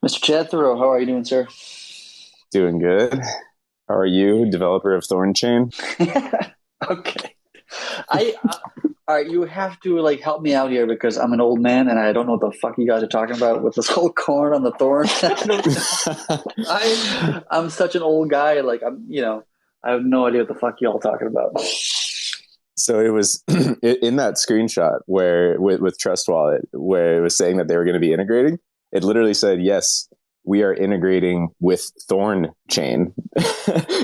Mr. Chad THOReau, how are you doing, sir? Doing good. How are you, developer of THORChain? Okay. All right, you have to like help me out here because I'm an old man and I don't know what the fuck you guys are talking about with this whole corn on the thorn. I'm such an old guy. Like I have no idea what the fuck y'all talking about. So it was in that screenshot where with Trust Wallet, where it was saying that they were going to be integrating. It literally said, "Yes, we are integrating with THORChain,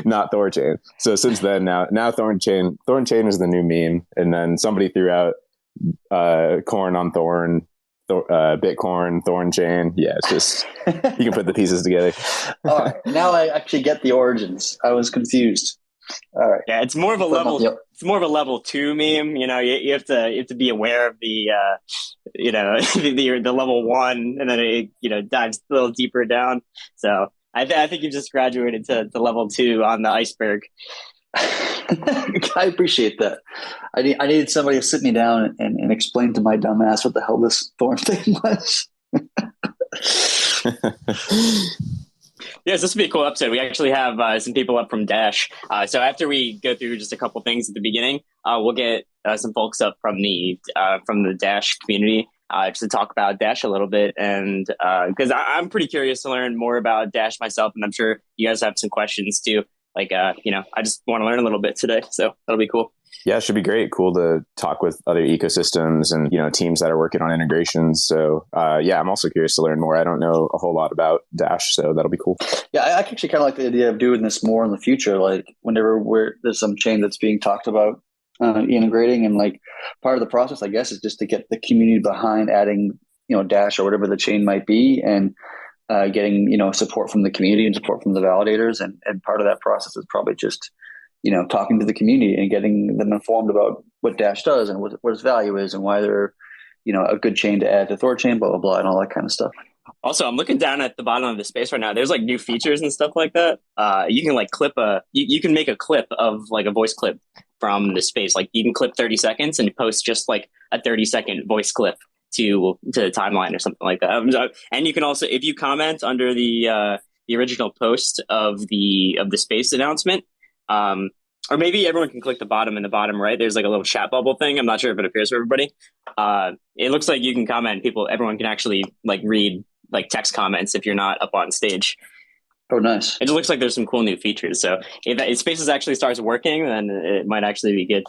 not THORChain." So since then, now THORChain is the new meme, and then somebody threw out corn on thorn, Bitcoin, THORChain. Yeah, it's just you can put the pieces together. All right, now I actually get the origins. I was confused. All right. Yeah, it's more of a level. It's more of a level two meme. You have to be aware of the the level one, and then it dives a little deeper down. So I think you've just graduated to level two on the iceberg. I appreciate that. I needed somebody to sit me down and explain to my dumb ass what the hell this thorn thing was. Yes, this would be a cool episode. We actually have some people up from Dash. So after we go through just a couple things at the beginning, we'll get some folks up from the Dash community just to talk about Dash a little bit. And because I'm pretty curious to learn more about Dash myself, and I'm sure you guys have some questions too. Like, I just want to learn a little bit today. So that'll be cool. Yeah, it should be great. Cool to talk with other ecosystems and, teams that are working on integrations. So, I'm also curious to learn more. I don't know a whole lot about Dash, so that'll be cool. Yeah, I actually kind of like the idea of doing this more in the future. Like whenever there's some chain that's being talked about integrating, and like part of the process, I guess, is just to get the community behind adding, Dash or whatever the chain might be, and getting, support from the community and support from the validators. And part of that process is probably just talking to the community and getting them informed about what Dash does and what its value is and why they're, a good chain to add to THORChain, blah, blah, blah, and all that kind of stuff. Also, I'm looking down at the bottom of the space right now. There's like new features and stuff like that. You can like you can make a clip of like a voice clip from the space. Like you can clip 30 seconds and post just like a 30-second voice clip to the timeline or something like that. And you can also, if you comment under the original post of the space announcement, or maybe everyone can click the bottom. In the bottom right, there's like a little chat bubble thing. I'm not sure if it appears for everybody. It looks like you can comment. Everyone can actually like read like text comments if you're not up on stage. Oh, nice. It just looks like there's some cool new features. So if Spaces actually starts working, then it might actually be good.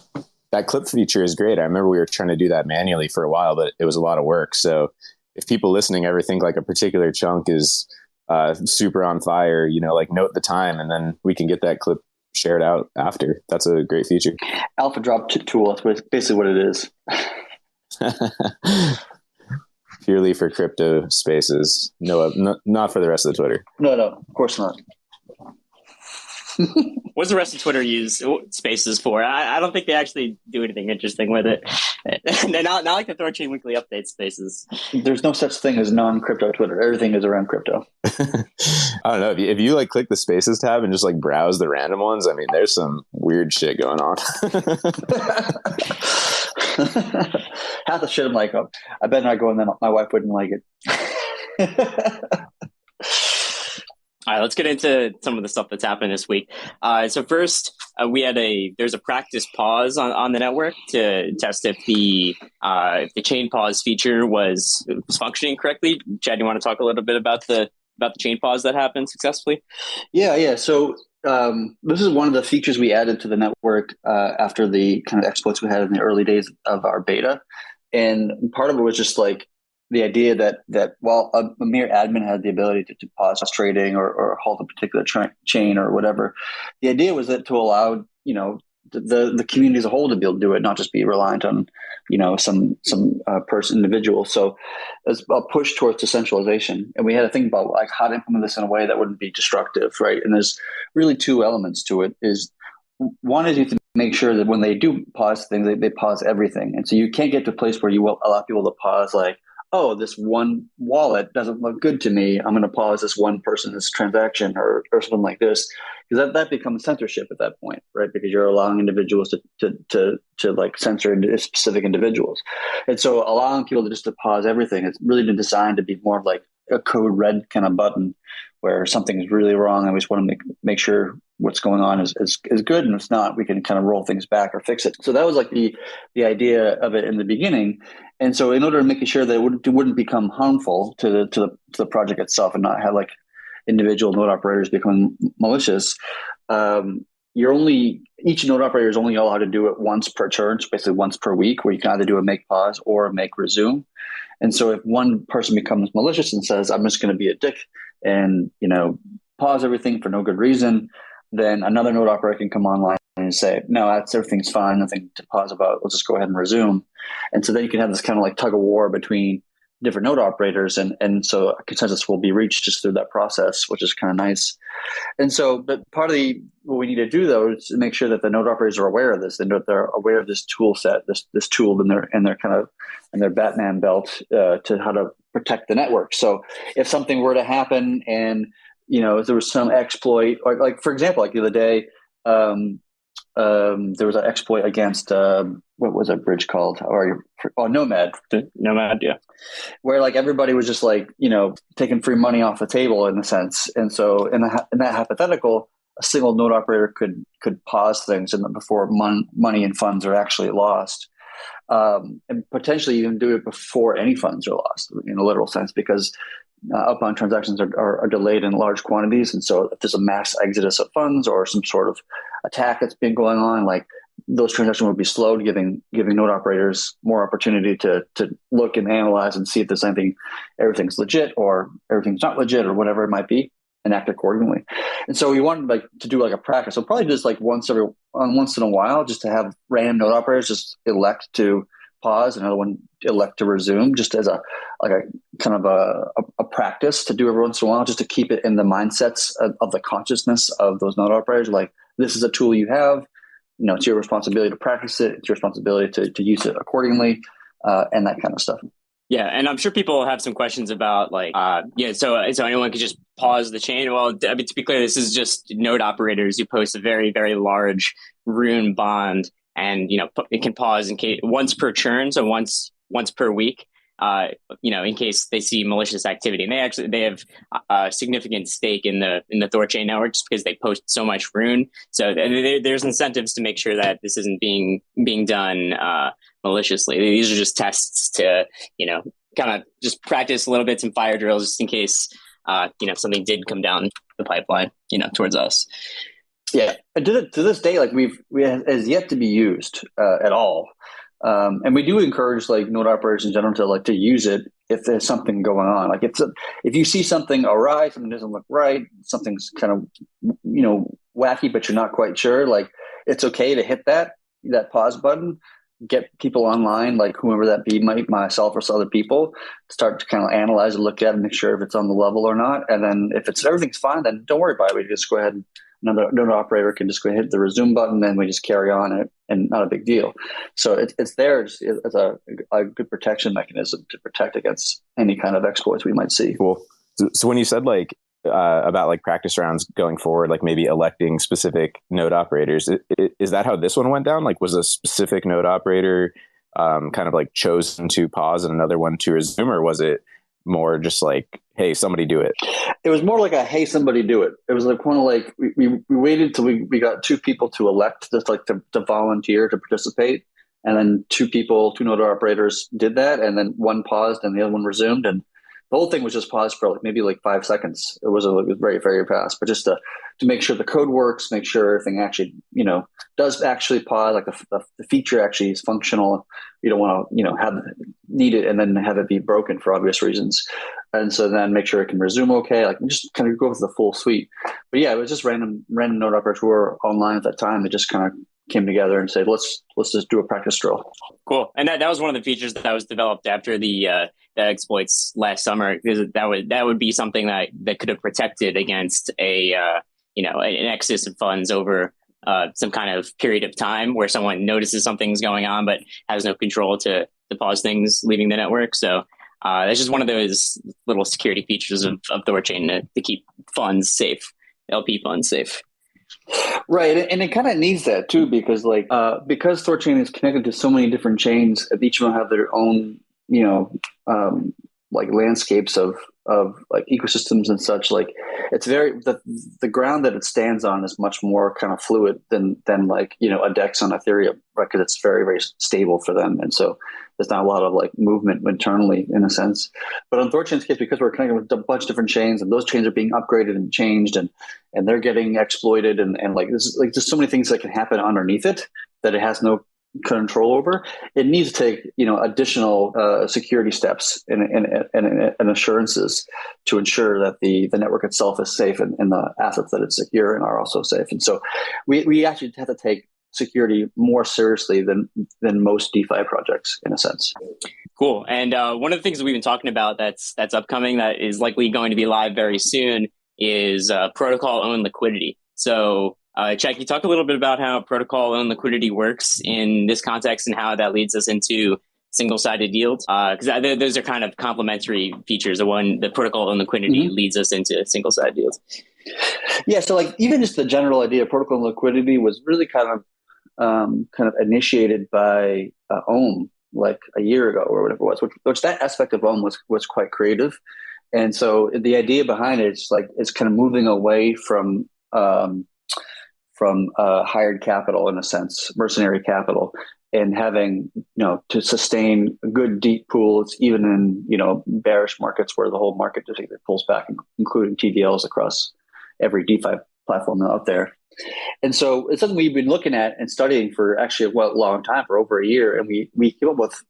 That clip feature is great. I remember we were trying to do that manually for a while, but it was a lot of work. So if people listening ever think like a particular chunk is super on fire, like note the time, and then we can get that clip shared out after. That's a great feature. Alpha drop tool. That's basically what it is. Purely for crypto spaces. No, not for the rest of the Twitter. No, of course not. What's the rest of Twitter use Spaces for? I don't think they actually do anything interesting with it. And not like the THORChain Weekly Update Spaces. There's no such thing as non-crypto Twitter. Everything is around crypto. I don't know. If you like click the Spaces tab and just like browse the random ones, I mean, there's some weird shit going on. Half the shit I'm like, oh, I better not go in there. My wife wouldn't like it. All right, let's get into some of the stuff that's happened this week. So first, there's a practice pause on the network to test if the chain pause feature was functioning correctly. Chad, you want to talk a little bit about the chain pause that happened successfully? Yeah. So this is one of the features we added to the network after the kind of exploits we had in the early days of our beta, and part of it was just like the idea that while a mere admin had the ability to pause trading or halt a particular chain or whatever, the idea was that to allow the community as a whole to be able to do it, not just be reliant on some person individual. So there's a push towards decentralization, and we had to think about like how to implement this in a way that wouldn't be destructive, right? And there's really two elements to it. Is one is you have to make sure that when they do pause things, they pause everything, and so you can't get to a place where you will allow people to pause like, oh, this one wallet doesn't look good to me. I'm going to pause this one person's transaction or something like this, because that becomes censorship at that point, right? Because you're allowing individuals to like censor specific individuals. And so allowing people to just to pause everything, it's really been designed to be more of like a code red kind of button where something is really wrong, and we just want to make sure what's going on is good, and if not, we can kind of roll things back or fix it. So that was like the idea of it in the beginning. And so in order to make sure that it wouldn't become harmful to the project itself and not have like individual node operators become malicious, each node operator is only allowed to do it once per turn, so basically once per week, where you can either do a make pause or a make resume. And so if one person becomes malicious and says, I'm just going to be a dick and, pause everything for no good reason, then another node operator can come online and say, no, everything's fine, nothing to pause about, let's just go ahead and resume. And so then you can have this kind of like tug of war between different node operators, and so a consensus will be reached just through that process, which is kind of nice. And so, but part of what we need to do though is to make sure that the node operators are aware of this, and they're aware of this tool set, this tool in their Batman belt to how to protect the network. So if something were to happen, and if there was some exploit, or like for example, like the other day, there was an exploit against what was that bridge called? Nomad. Nomad, yeah. Where like everybody was just like taking free money off the table in a sense, and so in that hypothetical, a single node operator could pause things and before money and funds are actually lost, and potentially even do it before any funds are lost in a literal sense, because outbound transactions are delayed in large quantities. And so if there's a mass exodus of funds or some sort of attack that's been going on, like those transactions would be slowed, giving node operators more opportunity to look and analyze and see if there's everything's legit or everything's not legit or whatever it might be, and act accordingly. And so we wanted to do like a practice. So probably just like once in a while, just to have random node operators just elect to pause, another one elect to resume, just as a kind of a practice to do every once in a while, just to keep it in the mindsets of the consciousness of those node operators. Like, this is a tool you have, it's your responsibility to practice it. It's your responsibility to use it accordingly, and that kind of stuff. Yeah, and I'm sure people have some questions about so anyone could just pause the chain. Well, I mean, to be clear, this is just node operators who post a very, very large rune bond, and it can pause in case once per churn, so once per week, in case they see malicious activity. And they have a significant stake in the THORChain network just because they post so much rune. So there's incentives to make sure that this isn't being done maliciously. These are just tests to kind of just practice a little bit, some fire drills, just in case something did come down the pipeline towards us. Yeah, and to this day, like we has yet to be used at all, and we do encourage like node operators in general to use it if there's something going on. Like if you see something awry, something doesn't look right, something's kind of wacky, but you're not quite sure. Like, it's okay to hit that pause button, get people online, like whoever that be, myself or some other people, start to kind of analyze and look at it and make sure if it's on the level or not. And then if everything's fine, then don't worry about it. We just go ahead and another node operator can just go hit the resume button, and we just carry on it, and not a big deal. So it's there as a good protection mechanism to protect against any kind of exploits we might see. Cool. So when you said about like practice rounds going forward, like maybe electing specific node operators, is that how this one went down? Like, was a specific node operator kind of like chosen to pause and another one to resume, or was it more just like, hey, somebody do it? It was more like a, hey, somebody do it. It was like kind of like we waited till we got two people to elect, just like to volunteer to participate. And then two node operators did that. And then one paused and the other one resumed. And the whole thing was just paused for maybe 5 seconds. It was very, very fast, but just to make sure the code works, make sure everything actually, does actually pause, like the feature actually is functional. You don't want to, need it and then have it be broken for obvious reasons. And so then make sure it can resume okay, like just kind of go with the full suite. But yeah, it was just random node operators who were online at that time that just kind of came together and said, let's just do a practice drill. Cool. And that was one of the features that was developed after the exploits last summer, because that would be something that could have protected against an excess of funds over some kind of period of time where someone notices something's going on but has no control to pause things leaving the network. So that's just one of those little security features of THORChain to keep funds safe, LP funds safe. Right, and it kind of needs that too, because because THORChain is connected to so many different chains, each of them have their own landscapes of like ecosystems and such. Like it's very the ground that it stands on is much more kind of fluid than like a DEX on Ethereum, right? Because it's very very stable for them, and so there's not a lot of like movement internally in a sense. But on THORChain's case, because we're connected with a bunch of different chains, and those chains are being upgraded and changed, and they're getting exploited, and like there's so many things that can happen underneath it that it has no control over. It needs to take additional security steps and assurances to ensure that the network itself is safe, and the assets that it's secure and are also safe. And so we actually have to take security more seriously than most DeFi projects in a sense. Cool. And one of the things that we've been talking about that's upcoming, that is likely going to be live very soon, is protocol owned liquidity. So Chad, can you talk a little bit about how protocol owned liquidity works in this context and how that leads us into single-sided yields? Because those are kind of complementary features. The protocol owned liquidity leads us into single-sided yields. Yeah, so like even just the general idea of protocol owned liquidity was really kind of initiated by Ohm like a year ago or whatever it was, which that aspect of Ohm was quite creative. And so the idea behind it is like it's kind of moving away from hired capital, in a sense, mercenary capital, and having to sustain good deep pools even in bearish markets where the whole market just pulls back, including TVLs across every DeFi platform out there. And so it's something we've been looking at and studying for actually a long time, for over a year, and we came up with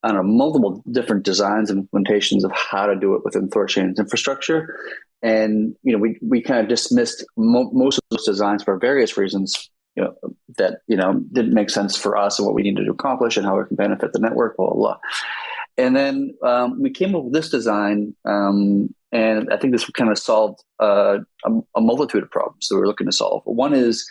multiple different designs and implementations of how to do it within THORChain's infrastructure. And we kind of dismissed most of those designs for various reasons, that didn't make sense for us and what we needed to accomplish and how it can benefit the network, blah blah blah. And then we came up with this design, and I think this kind of solved a multitude of problems that we're looking to solve. One is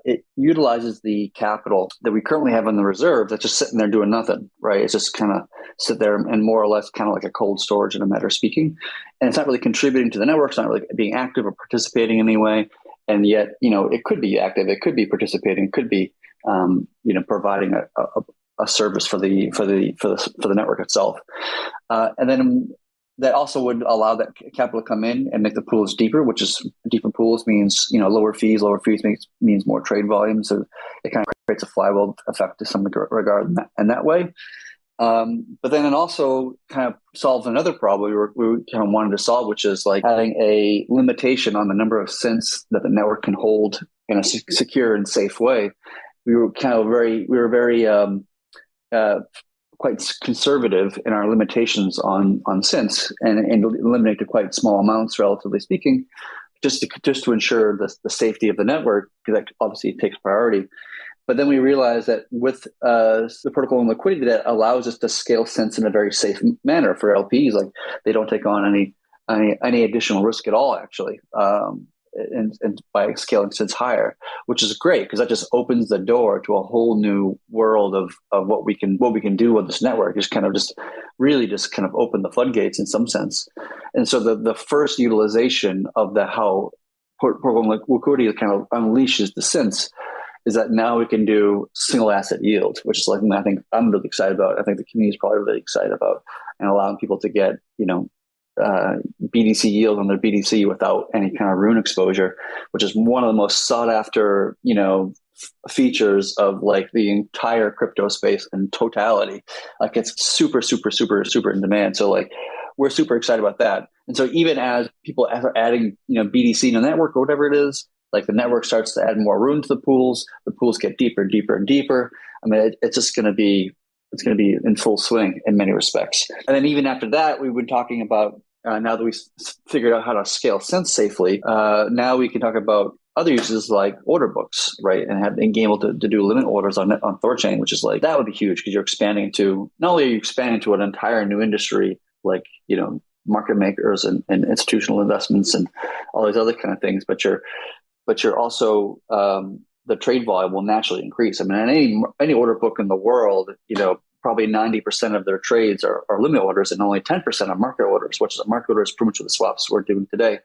it utilizes the capital that we currently have in the reserve that's just sitting there doing nothing, right? It's just kind of sit there and more or less kind of like a cold storage in a matter of speaking. And it's not really contributing to the network. It's not really being active or participating in any way. And yet, it could be active. It could be participating. It could be, providing a service for the network itself. And then that also would allow that capital to come in and make the pools deeper, which is deeper pools means, lower fees. Lower fees means more trade volume. So it kind of creates a flywheel effect to some regard in that way. But then it also kind of solves another problem we kind of wanted to solve, which is like having a limitation on the number of cents that the network can hold in a secure and safe way. We were very quite conservative in our limitations on cents, and eliminate to quite small amounts, relatively speaking, just to ensure the safety of the network, because that obviously takes priority. But then we realized that with the protocol and liquidity, that allows us to scale cents in a very safe manner for LPs. Like they don't take on any additional risk at all, actually. And by scaling cents higher, which is great because that just opens the door to a whole new world of what we can do with this network. Just kind of open the floodgates in some sense. And so the first utilization of how protocol liquidity kind of unleashes the cents is that now we can do single asset yield, which is something I think I'm really excited about. I think the community is probably really excited about, and allowing people to get BDC yield on their BDC without any kind of rune exposure, which is one of the most sought after, features of like the entire crypto space in totality. Like it's super, super, super, super in demand. So like we're super excited about that. And so even as people are adding, BDC to the network or whatever it is, like the network starts to add more rune to the pools get deeper and deeper and deeper. I mean, it's just going to be in full swing in many respects. And then even after that, we've been talking about, now that we figured out how to scale cents safely, now we can talk about other uses like order books, right? And being able to do limit orders on THORChain, which is like, that would be huge because you're expanding to, not only are you expanding to an entire new industry, like, market makers and institutional investments and all these other kind of things, but you're also, the trade volume will naturally increase. I mean, any order book in the world, probably 90% of their trades are limit orders and only 10% are market orders, which is a market order is pretty much what the swaps we're doing today.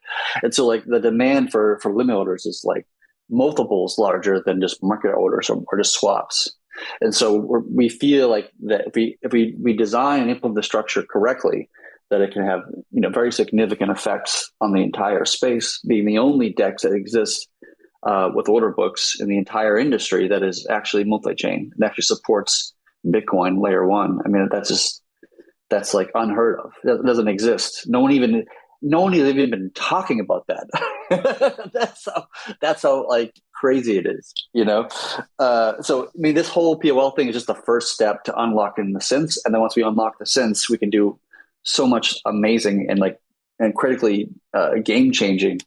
And so like the demand for limit orders is like multiples larger than just market orders or just swaps. And so we feel like that if we design and implement the structure correctly, that it can have, very significant effects on the entire space, being the only DEX that exists with order books in the entire industry that is actually multi-chain and actually supports Bitcoin layer one. I mean, that's like unheard of. That doesn't exist. No one has even been talking about that. that's how like crazy it is, So I mean, this whole POL thing is just the first step to unlocking the synths, and then once we unlock the synths, we can do so much amazing and critically game changing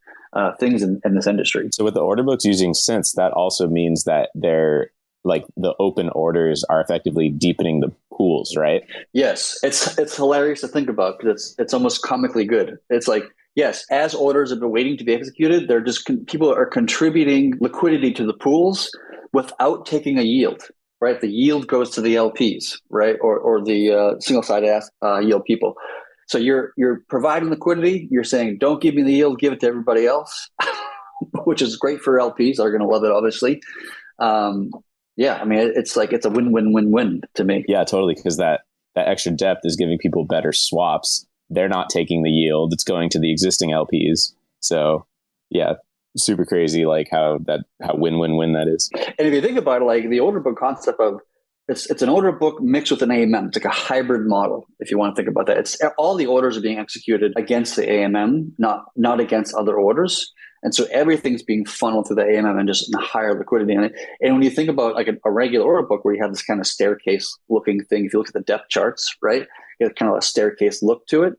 things in this industry. So with the order books using synths, that also means that they're like the open orders are effectively deepening the pools, right? Yes, it's hilarious to think about because it's almost comically good. It's like, yes, as orders have been waiting to be executed, they're just people are contributing liquidity to the pools without taking a yield, right? The yield goes to the LPs, right, or the single-sided yield people. So you're providing liquidity. You're saying, don't give me the yield, give it to everybody else, which is great for LPs. They're going to love it, obviously. Yeah, I mean, it's a win-win-win-win to me. Yeah, totally. Because that extra depth is giving people better swaps. They're not taking the yield. It's going to the existing LPs. So yeah, super crazy. Like how win-win-win that is. And if you think about it, like the order book concept of it's an order book mixed with an AMM. It's like a hybrid model, if you want to think about that. It's all the orders are being executed against the AMM, not against other orders. And so everything's being funneled through the AMM and just in higher liquidity. And when you think about like a regular order book where you have this kind of staircase looking thing, if you look at the depth charts, right, you have kind of a staircase look to it.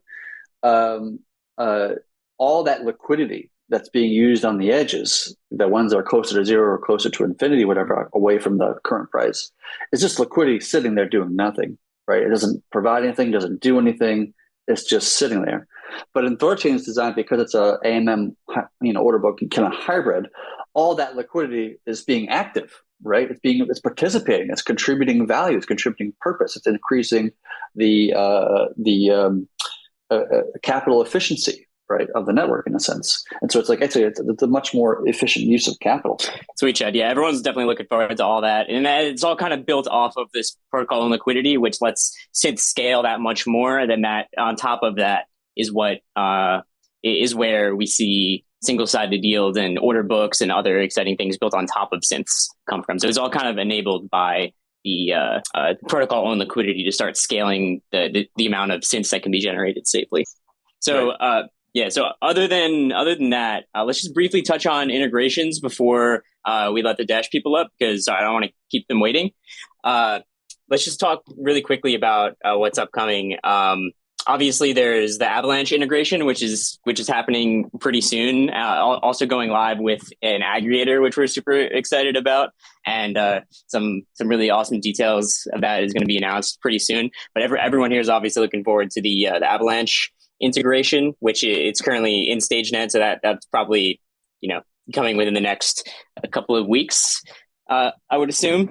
All that liquidity that's being used on the edges, the ones that are closer to zero or closer to infinity, whatever, away from the current price, it's just liquidity sitting there doing nothing, right? It doesn't provide anything, doesn't do anything. It's just sitting there. But in THORChain's design, because it's a AMM, order book kind of hybrid, all that liquidity is being active, right? It's participating, it's contributing value, it's contributing purpose, it's increasing the capital efficiency, right, of the network in a sense. And so it's like, actually, it's a much more efficient use of capital. Sweet, Chad. Yeah, everyone's definitely looking forward to all that. And it's all kind of built off of this protocol and liquidity, which lets synth scale that much more. And then that on top of that is what is where we see single-sided yield and order books and other exciting things built on top of synths come from. So it's all kind of enabled by the protocol and liquidity to start scaling the amount of synths that can be generated safely. So right. So other than that, let's just briefly touch on integrations before we let the Dash people up, because I don't want to keep them waiting. Let's just talk really quickly about what's upcoming. Obviously, there's the Avalanche integration, which is happening pretty soon. Also going live with an aggregator, which we're super excited about, and some really awesome details of that is going to be announced pretty soon. But everyone here is obviously looking forward to the Avalanche integration, which it's currently in StageNet, so that's probably coming within the next couple of weeks, I would assume.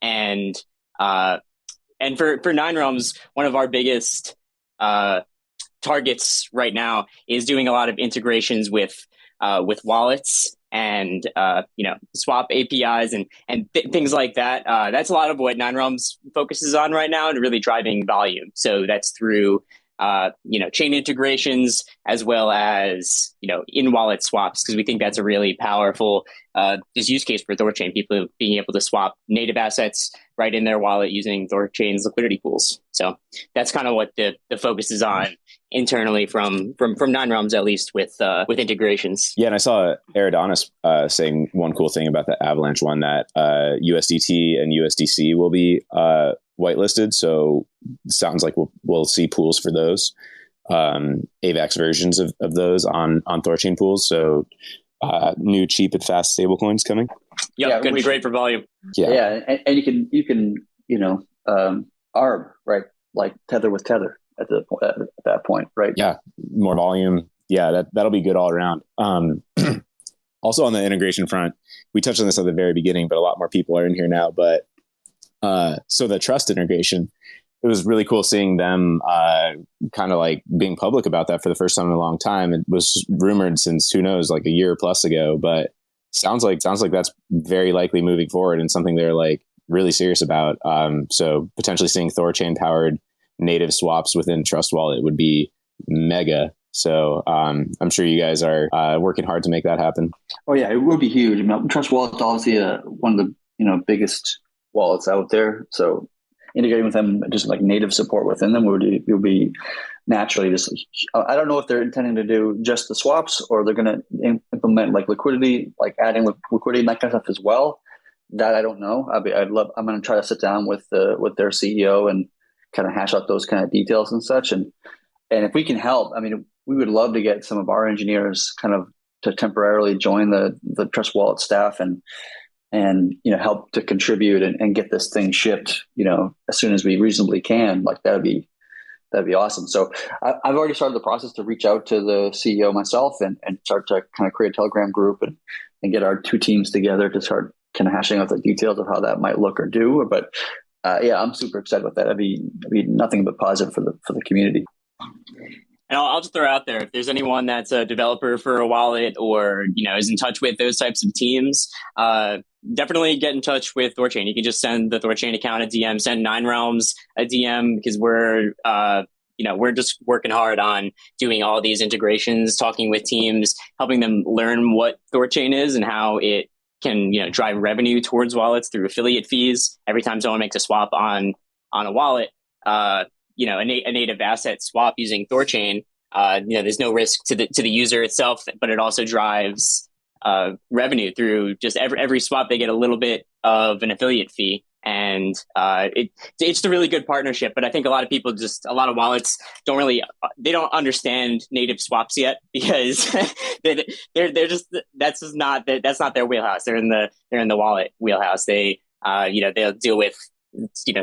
And for Nine Realms, one of our biggest targets right now is doing a lot of integrations with wallets and swap APIs and things like that. That's a lot of what Nine Realms focuses on right now and really driving volume. So that's through chain integrations as well as in wallet swaps, because we think that's a really powerful use case for THORChain. People being able to swap native assets right in their wallet using THORChain's liquidity pools. So that's kind of what the focus is on internally from Nine Realms, at least with integrations. Yeah, and I saw Eridonis saying one cool thing about the Avalanche one, that USDT and USDC will be whitelisted. So sounds like we'll see pools for those AVAX versions of those on THORChain pools. So new cheap and fast stablecoins coming. Yep, yeah, gonna be great for volume. Yeah, and you can ARB, right? Like tether with tether at that point, right? Yeah, more volume. Yeah, that'll be good all around. Also on the integration front, we touched on this at the very beginning, but a lot more people are in here now. But so the trust integration, it was really cool seeing them kind of like being public about that for the first time in a long time. It was rumored since, who knows, like a year plus ago, but sounds like that's very likely moving forward and something they're like really serious about. So potentially seeing THORChain powered native swaps within Trust Wallet would be mega. So I'm sure you guys are working hard to make that happen. Oh yeah, it would be huge. I mean, Trust Wallet's obviously one of the biggest wallets out there. So integrating with them, just like native support within them, would be naturally just. I don't know if they're intending to do just the swaps or they're going to implement like liquidity, like adding liquidity and that kind of stuff as well. That I don't know. I'm going to try to sit down with their CEO and kind of hash out those kind of details and such. And if we can help, I mean, we would love to get some of our engineers kind of to temporarily join the Trust Wallet staff and help to contribute and get this thing shipped as soon as we reasonably can. Like that'd be awesome. So I've already started the process to reach out to the CEO myself and start to kind of create a Telegram group and get our two teams together to start kind of hashing out the details of how that might look or do. But yeah, I'm super excited with that. That'd be nothing but positive for the community. And I'll just throw out there, if there's anyone that's a developer for a wallet or, is in touch with those types of teams, definitely get in touch with THORChain. You can just send the THORChain account a DM, send 9Realms a DM, because we're just working hard on doing all these integrations, talking with teams, helping them learn what THORChain is and how it can, drive revenue towards wallets through affiliate fees. Every time someone makes a swap on a wallet, a native asset swap using THORChain, there's no risk to the user itself, but it also drives revenue through just every swap. They get a little bit of an affiliate fee, and it's a really good partnership. But I think a lot of wallets don't understand native swaps yet, because they're just that's not their wheelhouse. They're in the wallet wheelhouse. They'll deal with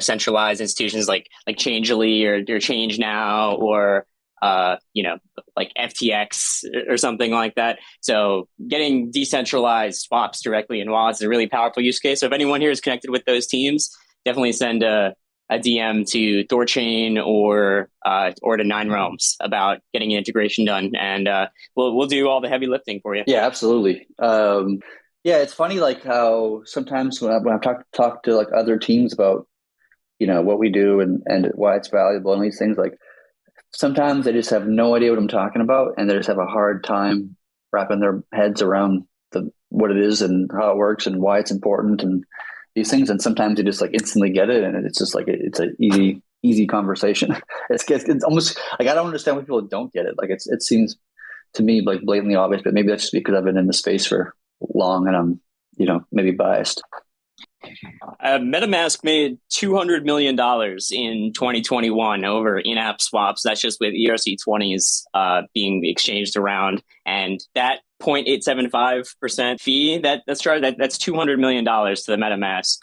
centralized institutions like Changelly or Change Now or like FTX or something like that. So getting decentralized swaps directly in wallets is a really powerful use case. So if anyone here is connected with those teams, definitely send a DM to THORChain or to 9Realms about getting an integration done, and we'll do all the heavy lifting for you. Yeah, absolutely. Yeah, it's funny, like how sometimes when I've talked to like other teams about, what we do and why it's valuable and these things, like sometimes they just have no idea what I'm talking about, and they just have a hard time wrapping their heads around what it is and how it works and why it's important and these things. And sometimes they just like instantly get it, and it's just like it's an easy conversation. It's almost like I don't understand why people don't get it. Like it seems to me like blatantly obvious, but maybe that's just because I've been in the space for long and I'm maybe biased. MetaMask made $200 million in 2021 over in-app swaps. That's just with ERC20s being exchanged around, and that 0.875% fee that's charged, that's $200 million to the MetaMask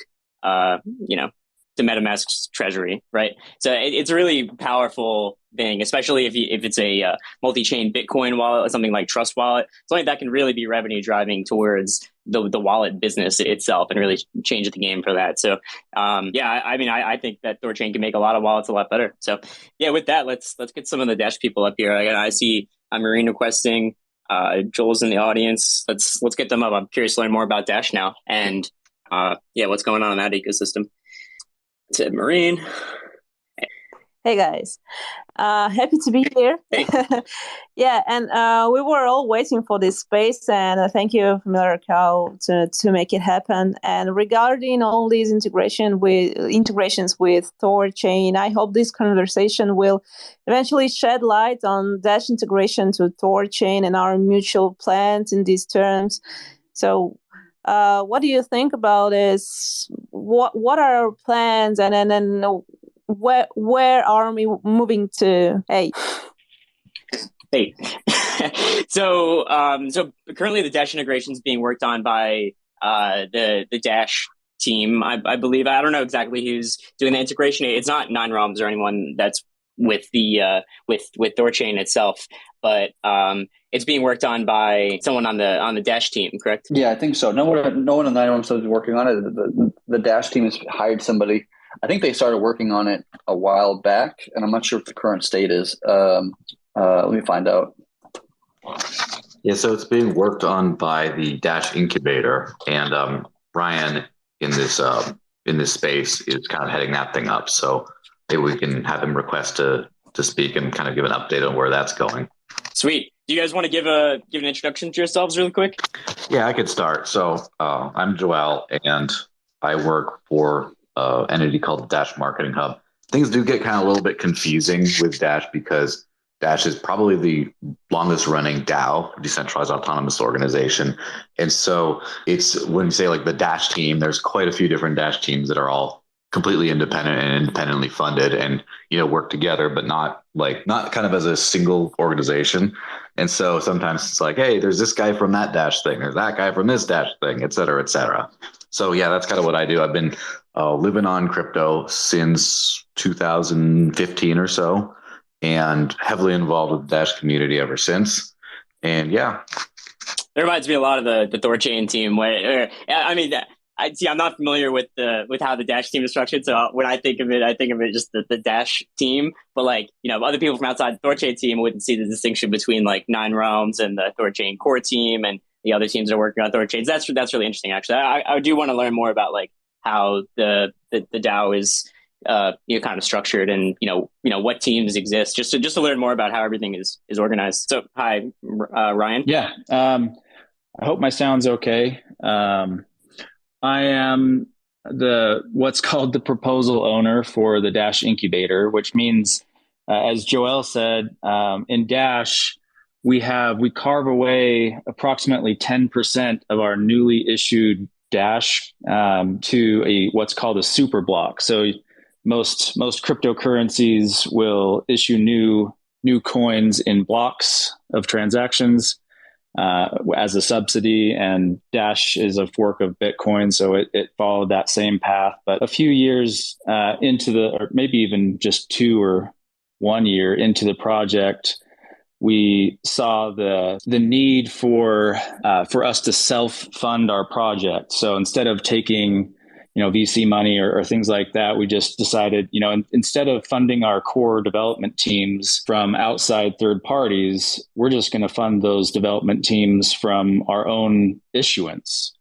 to MetaMask's treasury, right? So it's a really powerful thing, especially if it's a multi-chain Bitcoin wallet or something like Trust Wallet. Something that can really be revenue driving towards the wallet business itself and really change the game for that. So I think that THORChain can make a lot of wallets a lot better. So yeah, with that, let's get some of the Dash people up here. I see Marine requesting. Joel's in the audience. Let's get them up. I'm curious to learn more about Dash now and what's going on in that ecosystem. To Marine. Hey guys, happy to be here. Hey. Yeah, and we were all waiting for this space, and thank you, Miracle, to make it happen. And regarding all these integrations with THORChain, I hope this conversation will eventually shed light on Dash integration to THORChain and our mutual plans in these terms. So, what do you think about this? What are our plans, and where are we moving to? Hey. So currently the Dash integration is being worked on by the Dash team. I believe, I don't know exactly who's doing the integration. It's not 9Realms or anyone that's with the with THORChain itself, but it's being worked on by someone on the Dash team, correct? Yeah, I think so. No one on 9Realms is working on it. The Dash team has hired somebody. I think they started working on it a while back, and I'm not sure what the current state is. Let me find out. Yeah, so it's being worked on by the Dash incubator, and Ryan in this space is kind of heading that thing up. So maybe we can have him request to speak and kind of give an update on where that's going. Sweet. Do you guys want to give an introduction to yourselves really quick? Yeah, I could start. So I'm Joel, and I work for an entity called the Dash Marketing Hub. Things do get kind of a little bit confusing with Dash because Dash is probably the longest running DAO, decentralized autonomous organization. And so it's when you say like the Dash team, there's quite a few different Dash teams that are all completely independent and independently funded and, work together, but not kind of as a single organization. And so sometimes it's like, hey, there's this guy from that Dash thing, there's that guy from this Dash thing, et cetera, et cetera. So yeah, that's kind of what I do. I've been living on crypto since 2015 or so, and heavily involved with the Dash community ever since. And yeah. It reminds me a lot of the THORChain team. I'm not familiar with how the Dash team is structured. So when I think of it just the Dash team. But other people from outside the THORChain team wouldn't see the distinction between like Nine Realms and the THORChain core team and the other teams that are working on THORChains. That's really interesting, actually. I do want to learn more about like how the DAO is kind of structured and what teams exist, just to learn more about how everything is organized. So hi, Ryan. Yeah, I hope my sound's okay. I am what's called the proposal owner for the Dash incubator, which means, as Joel said, in Dash, we carve away approximately 10% of our newly issued Dash to what's called a super block. So most cryptocurrencies will issue new coins in blocks of transactions as a subsidy, and Dash is a fork of Bitcoin, so it followed that same path. But a few years or maybe even just 2 or 1 year into the project, we saw the need for us to self-fund our project. So instead of taking VC money or things like that, we just decided, instead of funding our core development teams from outside third parties, we're just going to fund those development teams from our own issuance.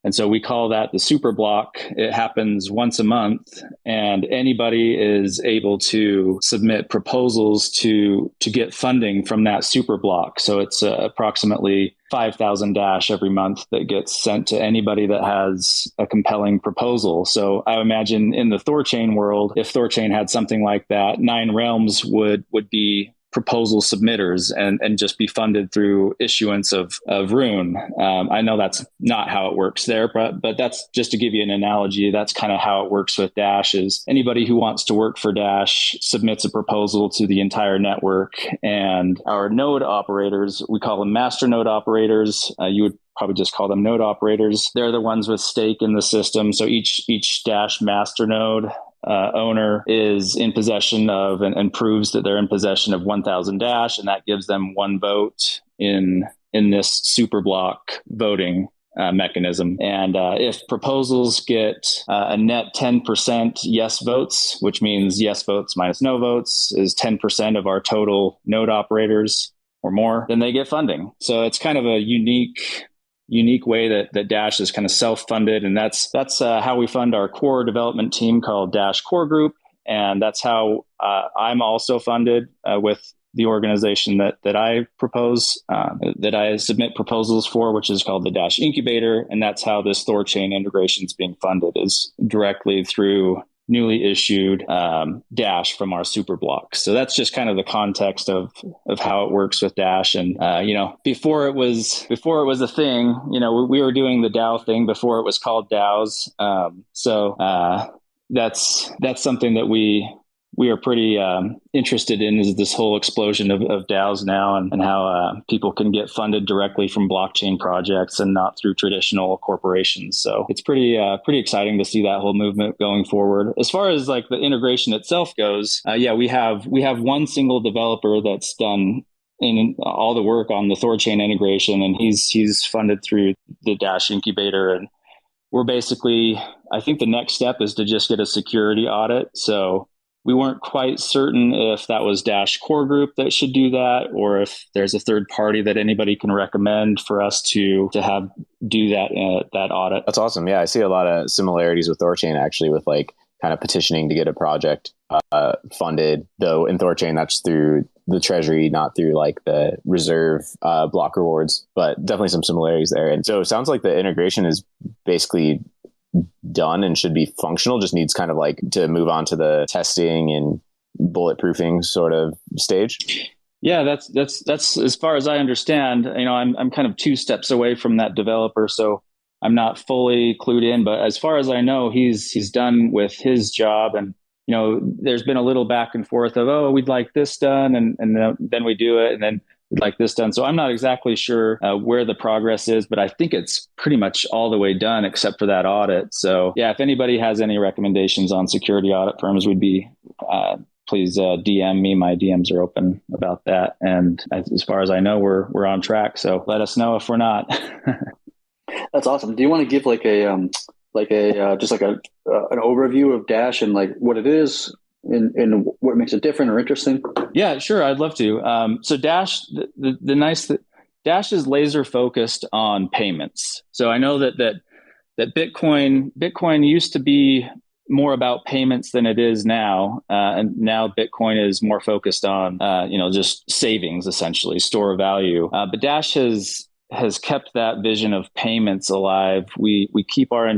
And so we call that the super block. It happens once a month, and anybody is able to submit proposals to get funding from that super block. So it's approximately 5,000 Dash every month that gets sent to anybody that has a compelling proposal. So I imagine in the THORChain world, if THORChain had something like that, Nine Realms would be proposal submitters and just be funded through issuance of Rune. I know that's not how it works there, but that's just to give you an analogy. That's kind of how it works with Dash. Is anybody who wants to work for Dash submits a proposal to the entire network, and our node operators, we call them master node operators. You would probably just call them node operators. They're the ones with stake in the system. So each Dash master node owner is in possession of and proves that they're in possession of 1,000 Dash, and that gives them 1 vote in this super block voting mechanism. And if proposals get a net 10% yes votes, which means yes votes minus no votes is 10% of our total node operators or more, then they get funding. So it's kind of a unique way that Dash is kind of self-funded. And that's how we fund our core development team called Dash Core Group. And that's how I'm also funded with the organization that I propose, that I submit proposals for, which is called the Dash Incubator. And that's how this THORChain integration is being funded, is directly through newly issued Dash from our super block. So that's just kind of the context of how it works with Dash. And before it was a thing, we were doing the DAO thing before it was called DAOs. So that's something that we are pretty interested in, is this whole explosion of DAOs now, and how people can get funded directly from blockchain projects and not through traditional corporations. So it's pretty exciting to see that whole movement going forward. As far as like the integration itself goes, we have one single developer that's done in all the work on the THORChain integration, and he's funded through the Dash incubator. And we're basically, I think the next step is to just get a security audit. So we weren't quite certain if that was Dash Core Group that should do that, or if there's a third party that anybody can recommend for us to have do that audit. That's awesome. Yeah, I see a lot of similarities with THORChain actually, with like kind of petitioning to get a project funded. Though in THORChain, that's through the treasury, not through like the reserve block rewards, but definitely some similarities there. And so it sounds like the integration is basically done and should be functional, just needs kind of like to move on to the testing and bulletproofing sort of stage. Yeah, that's as far as I understand. I'm kind of 2 steps away from that developer, so I'm not fully clued in. But as far as I know, he's done with his job, and there's been a little back and forth of, oh, we'd like this done, and then we do it, and then we'd like this done. So I'm not exactly sure where the progress is, but I think it's pretty much all the way done except for that audit. So yeah, if anybody has any recommendations on security audit firms, would be please DM me. My DMs are open about that. And as far as I know, we're on track. So let us know if we're not. That's awesome. Do you want to give like an overview of Dash and like what it is and what makes it different or interesting? Yeah, sure. I'd love to. So Dash, Dash is laser focused on payments. So I know that Bitcoin used to be more about payments than it is now. And now Bitcoin is more focused on, just savings, essentially, store of value. But Dash has kept that vision of payments alive. We keep our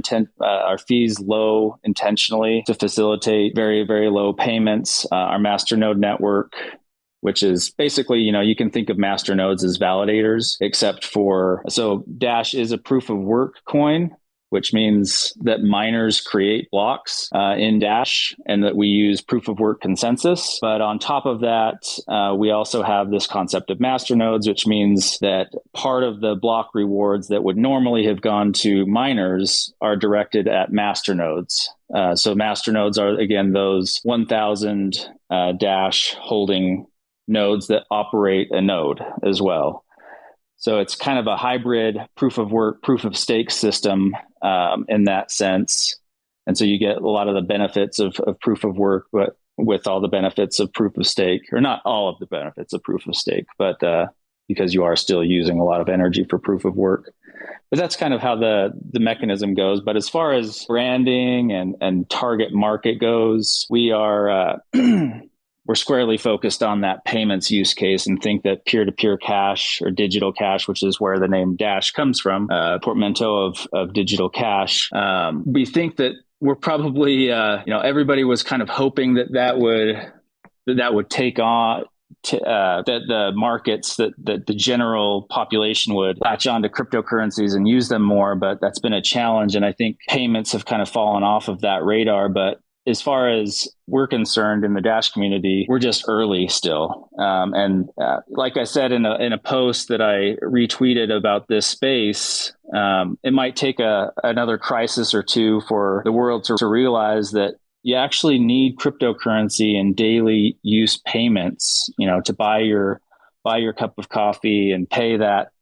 fees low intentionally to facilitate very, very low payments. Our masternode network, which is basically, you can think of masternodes as validators, so Dash is a proof of work coin, which means that miners create blocks in Dash and that we use proof of work consensus. But on top of that, we also have this concept of masternodes, which means that part of the block rewards that would normally have gone to miners are directed at masternodes. So masternodes are, again, those 1,000 Dash holding nodes that operate a node as well. So it's kind of a hybrid proof of work, proof of stake system in that sense. And so you get a lot of the benefits of proof of work, but with all the benefits of proof of stake, or not all of the benefits of proof of stake, but because you are still using a lot of energy for proof of work. But that's kind of how the mechanism goes. But as far as branding and target market goes, we are we're squarely focused on that payments use case and think that peer-to-peer cash or digital cash, which is where the name Dash comes from, portmanteau of digital cash. We think that we're probably, everybody was kind of hoping that would take on, that the markets, that the general population would latch on to cryptocurrencies and use them more, but that's been a challenge. And I think payments have kind of fallen off of that radar. But as far as we're concerned in the Dash community, we're just early still. And like I said in a post that I retweeted about this space, it might take another crisis or two for the world to realize that you actually need cryptocurrency and daily use payments, to buy your cup of coffee and pay that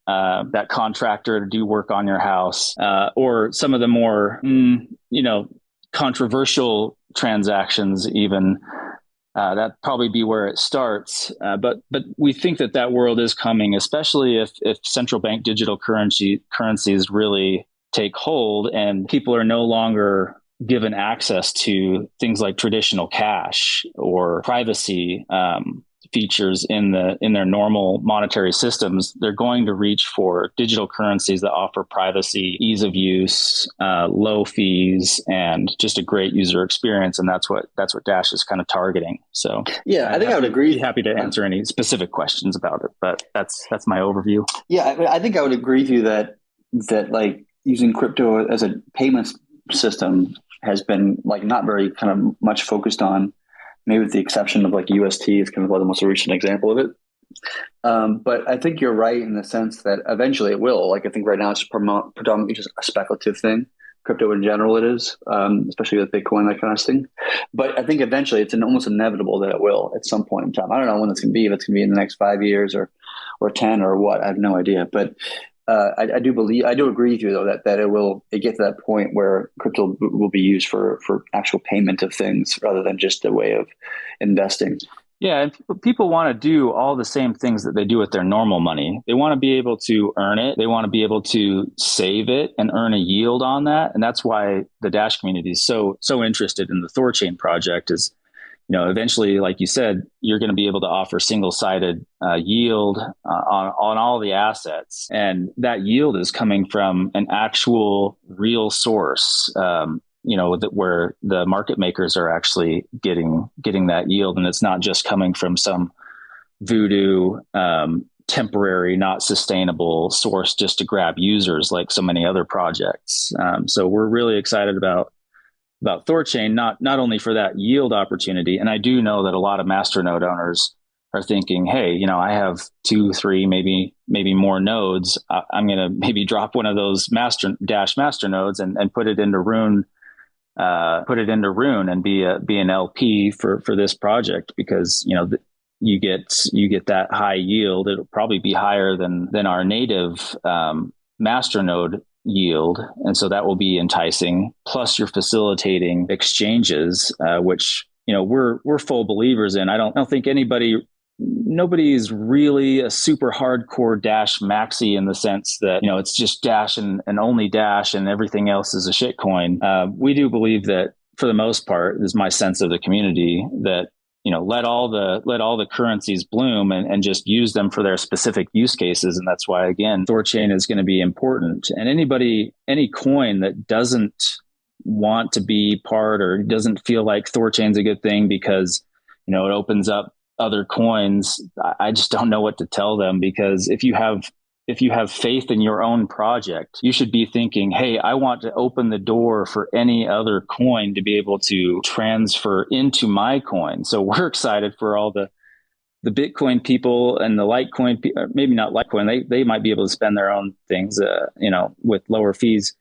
contractor to do work on your house, or some of the more, controversial transactions even. That'd probably be where it starts. But we think that world is coming, especially if central bank digital currencies really take hold and people are no longer given access to things like traditional cash or privacy features in their normal monetary systems. They're going to reach for digital currencies that offer privacy, ease of use, low fees, and just a great user experience. And that's what Dash is kind of targeting. So yeah, I think I would agree. Happy to answer any specific questions about it, but that's my overview. Yeah, I think I would agree with you that like using crypto as a payments system has been like not very kind of much focused on, maybe with the exception of like UST is kind of the most recent example of it. But I think you're right in the sense that eventually it will. Like I think right now it's predominantly just a speculative thing. Crypto in general it is, especially with Bitcoin, that kind of thing. But I think eventually it's almost inevitable that it will at some point in time. I don't know when it's going to be, if it's going to be in the next 5 years or 10 or what. I have no idea. But I do agree with you though that it get to that point where crypto will be used for actual payment of things rather than just a way of investing. Yeah, and people want to do all the same things that they do with their normal money. They want to be able to earn it. They want to be able to save it and earn a yield on that. And that's why the Dash community is so interested in the THORChain project. Is, eventually, like you said, you're going to be able to offer single-sided yield on all the assets, and that yield is coming from an actual real source. Where the market makers are actually getting that yield, and it's not just coming from some voodoo temporary, not sustainable source just to grab users like so many other projects. So we're really excited about THORChain, not only for that yield opportunity, and I do know that a lot of masternode owners are thinking, hey, I have 2, 3, maybe more nodes. I'm going to maybe drop one of those Dash masternodes and put it into Rune. And be an LP for this project, because you get that high yield. It'll probably be higher than our native masternode yield, and so that will be enticing. Plus, you're facilitating exchanges, which we're full believers in. I don't think nobody's really a super hardcore Dash maxi in the sense that, it's just Dash and only Dash and everything else is a shitcoin. We do believe that, for the most part, is my sense of the community, that, let all the currencies bloom and just use them for their specific use cases. And that's why, again, THORChain is going to be important. And any coin that doesn't want to be part, or doesn't feel like THORChain's a good thing because, it opens up other coins, I just don't know what to tell them, because if you have faith in your own project, you should be thinking, hey, I want to open the door for any other coin to be able to transfer into my coin. So we're excited for all the Bitcoin people and the Litecoin, maybe not Litecoin, they might be able to spend their own things, with lower fees.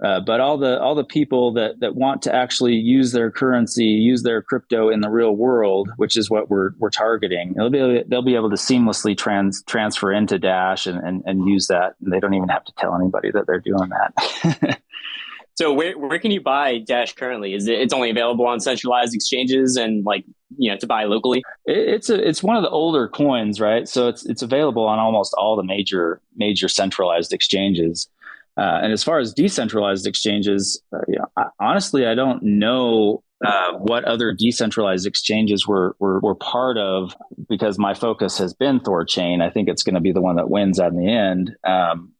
But all the people that want to actually use their currency, use their crypto in the real world, which is what we're targeting, they'll be able to seamlessly transfer into Dash and use that. And they don't even have to tell anybody that they're doing that. So where can you buy Dash currently? It's only available on centralized exchanges and to buy locally? It's one of the older coins, right? So it's available on almost all the major centralized exchanges. And as far as decentralized exchanges, honestly, I don't know what other decentralized exchanges we're part of, because my focus has been THORChain. I think it's going to be the one that wins at the end.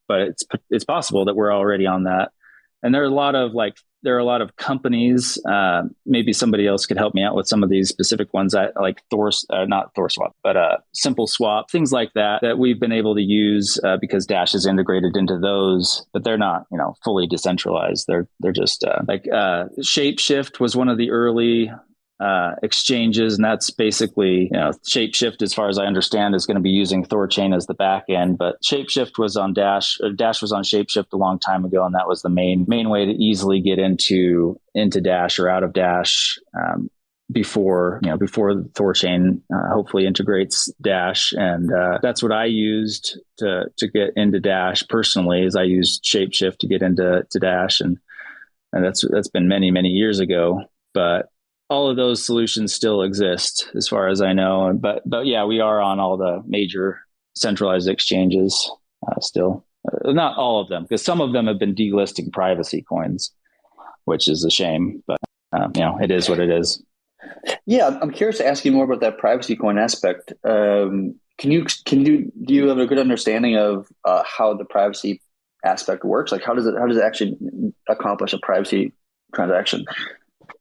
But it's possible that we're already on that. And there are a lot of companies. Maybe somebody else could help me out with some of these specific ones. Like not THORSwap, but Simple Swap, things like that we've been able to use because Dash is integrated into those. But they're not, fully decentralized. They're just Shapeshift was one of the early exchanges, and that's basically, Shapeshift, as far as I understand, is going to be using THORChain as the back end. But Shapeshift was on Dash. Dash was on Shapeshift a long time ago, and that was the main way to easily get into Dash or out of Dash before THORChain hopefully integrates Dash. And that's what I used to get into Dash personally. Is I used Shapeshift to get into Dash, and that's been many years ago, but all of those solutions still exist as far as I know. But yeah, we are on all the major centralized exchanges still. Not all of them, because some of them have been delisting privacy coins, which is a shame, but it is what it is. Yeah, I'm curious to ask you more about that privacy coin aspect. Do you have a good understanding of how the privacy aspect works? Like how does it actually accomplish a privacy transaction?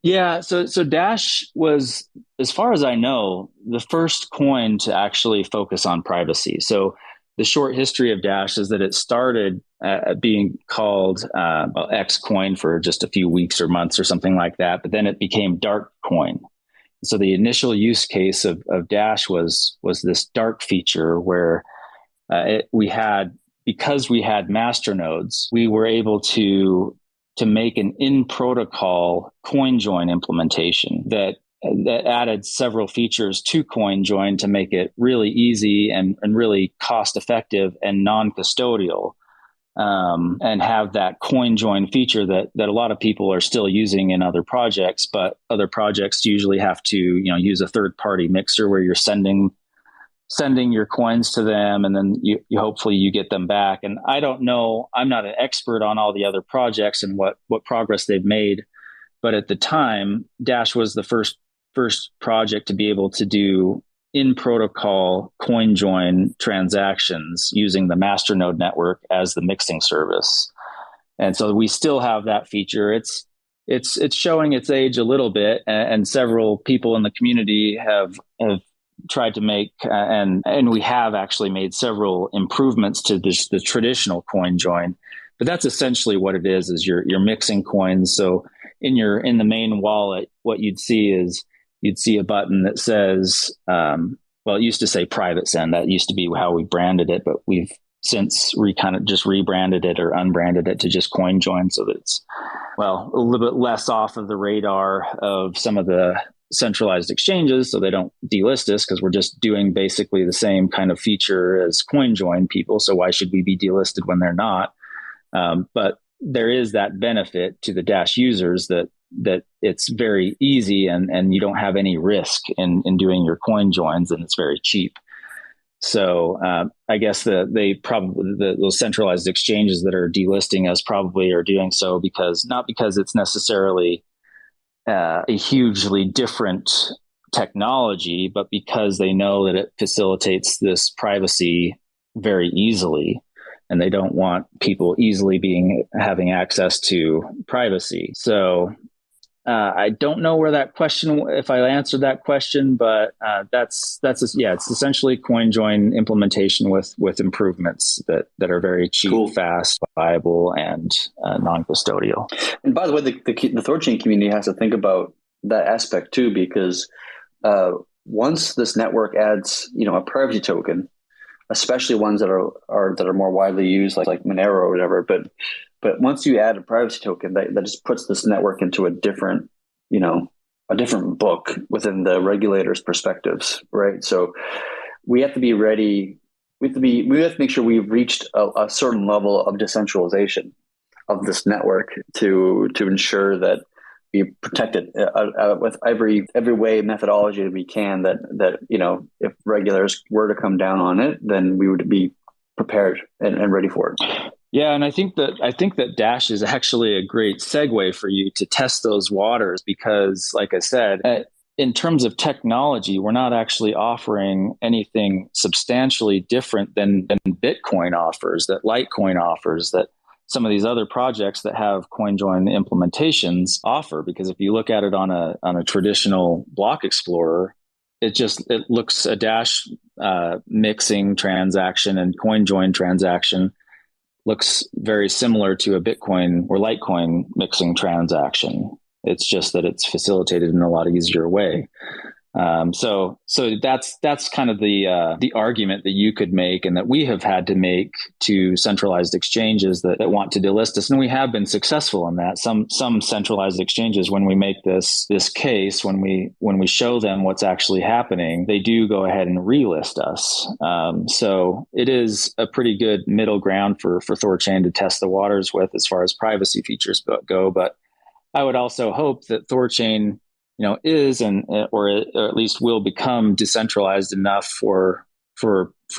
Yeah, so Dash was, as far as I know, the first coin to actually focus on privacy. So the short history of Dash is that it started being called X coin for just a few weeks or months or something like that, but then it became dark coin. So the initial use case of Dash was this dark feature where because we had masternodes, we were able to make an in-protocol CoinJoin implementation that added several features to CoinJoin to make it really easy and really cost-effective and non-custodial. and have that coin join feature that a lot of people are still using in other projects, but other projects usually have to, use a third party mixer where you're sending your coins to them, and then you hopefully you get them back. And I don't know, I'm not an expert on all the other projects and what progress they've made, but at the time, Dash was the first project to be able to do in protocol coin join transactions using the masternode network as the mixing service. And so we still have that feature. It's showing its age a little bit, and several people in the community have tried to make, and we have actually made several improvements to the traditional coin join. But that's essentially what it is you're mixing coins. So in the main wallet, what you'd see a button that says, it used to say private send. That used to be how we branded it, but we've since just rebranded it or unbranded it to just coin join, so that it's, a little bit less off of the radar of some of the centralized exchanges, so they don't delist us, because we're just doing basically the same kind of feature as coin join people. So why should we be delisted when they're not? But there is that benefit to the Dash users that it's very easy and you don't have any risk in doing your coin joins, and it's very cheap. So I guess those centralized exchanges that are delisting us probably are doing so not because it's necessarily a hugely different technology, but because they know that it facilitates this privacy very easily, and they don't want people easily having access to privacy. So I don't know if I answered that question, but it's essentially coin join implementation with improvements that are very cheap, cool, fast, viable, and non-custodial. And by the way, the THORChain community has to think about that aspect too, because once this network adds, a privacy token, especially ones that are more widely used, like Monero or whatever, but once you add a privacy token, that just puts this network into a different book within the regulators' perspectives, right? So we have to be ready. We have to make sure we've reached a certain level of decentralization of this network to ensure that we protect it with every way methodology that we can. That if regulators were to come down on it, then we would be prepared and ready for it. Yeah, and I think that Dash is actually a great segue for you to test those waters, because, like I said, in terms of technology, we're not actually offering anything substantially different than Bitcoin offers, that Litecoin offers, that some of these other projects that have CoinJoin implementations offer. Because if you look at it on a traditional block explorer, it looks a Dash mixing transaction and CoinJoin transaction looks very similar to a Bitcoin or Litecoin mixing transaction. It's just that it's facilitated in a lot easier way. So that's kind of the argument that you could make, and that we have had to make to centralized exchanges that want to delist us, and we have been successful in that. Some centralized exchanges, when we make this case, when we show them what's actually happening, they do go ahead and relist us. So it is a pretty good middle ground for THORChain to test the waters with as far as privacy features go. But I would also hope that THORChain is or at least will become decentralized enough for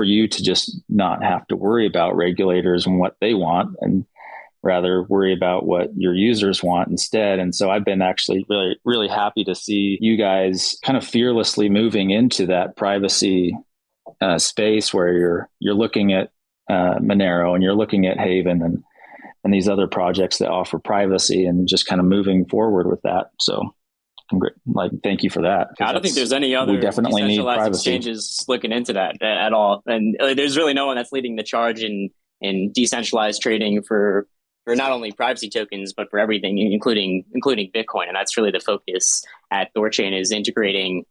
you to just not have to worry about regulators and what they want, and rather worry about what your users want instead. And so I've been actually really, really happy to see you guys kind of fearlessly moving into that privacy space, where you're looking at Monero and you're looking at Haven and these other projects that offer privacy, and just kind of moving forward with that. So thank you for that. I don't think there's any other decentralized exchanges looking into that at all. And there's really no one that's leading the charge in decentralized trading for not only privacy tokens, but for everything, including Bitcoin. And that's really the focus at THORChain, is integrating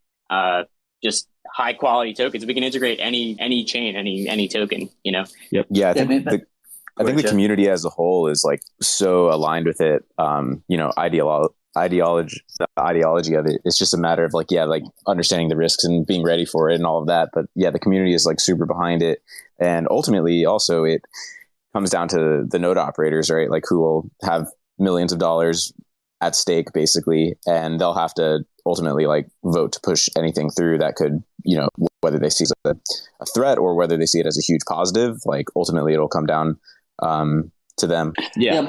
just high quality tokens. We can integrate any chain, any token, Yep. Yeah. I think the community as a whole is so aligned with it. The ideology of it. It's just a matter of understanding the risks and being ready for it and all of that. But yeah, the community is super behind it. And ultimately also comes down to the node operators, right? Like who will have millions of dollars at stake basically, and they'll have to ultimately like vote to push anything through that could, whether they see it as a threat or whether they see it as a huge positive, like ultimately it'll come down to them. Yeah.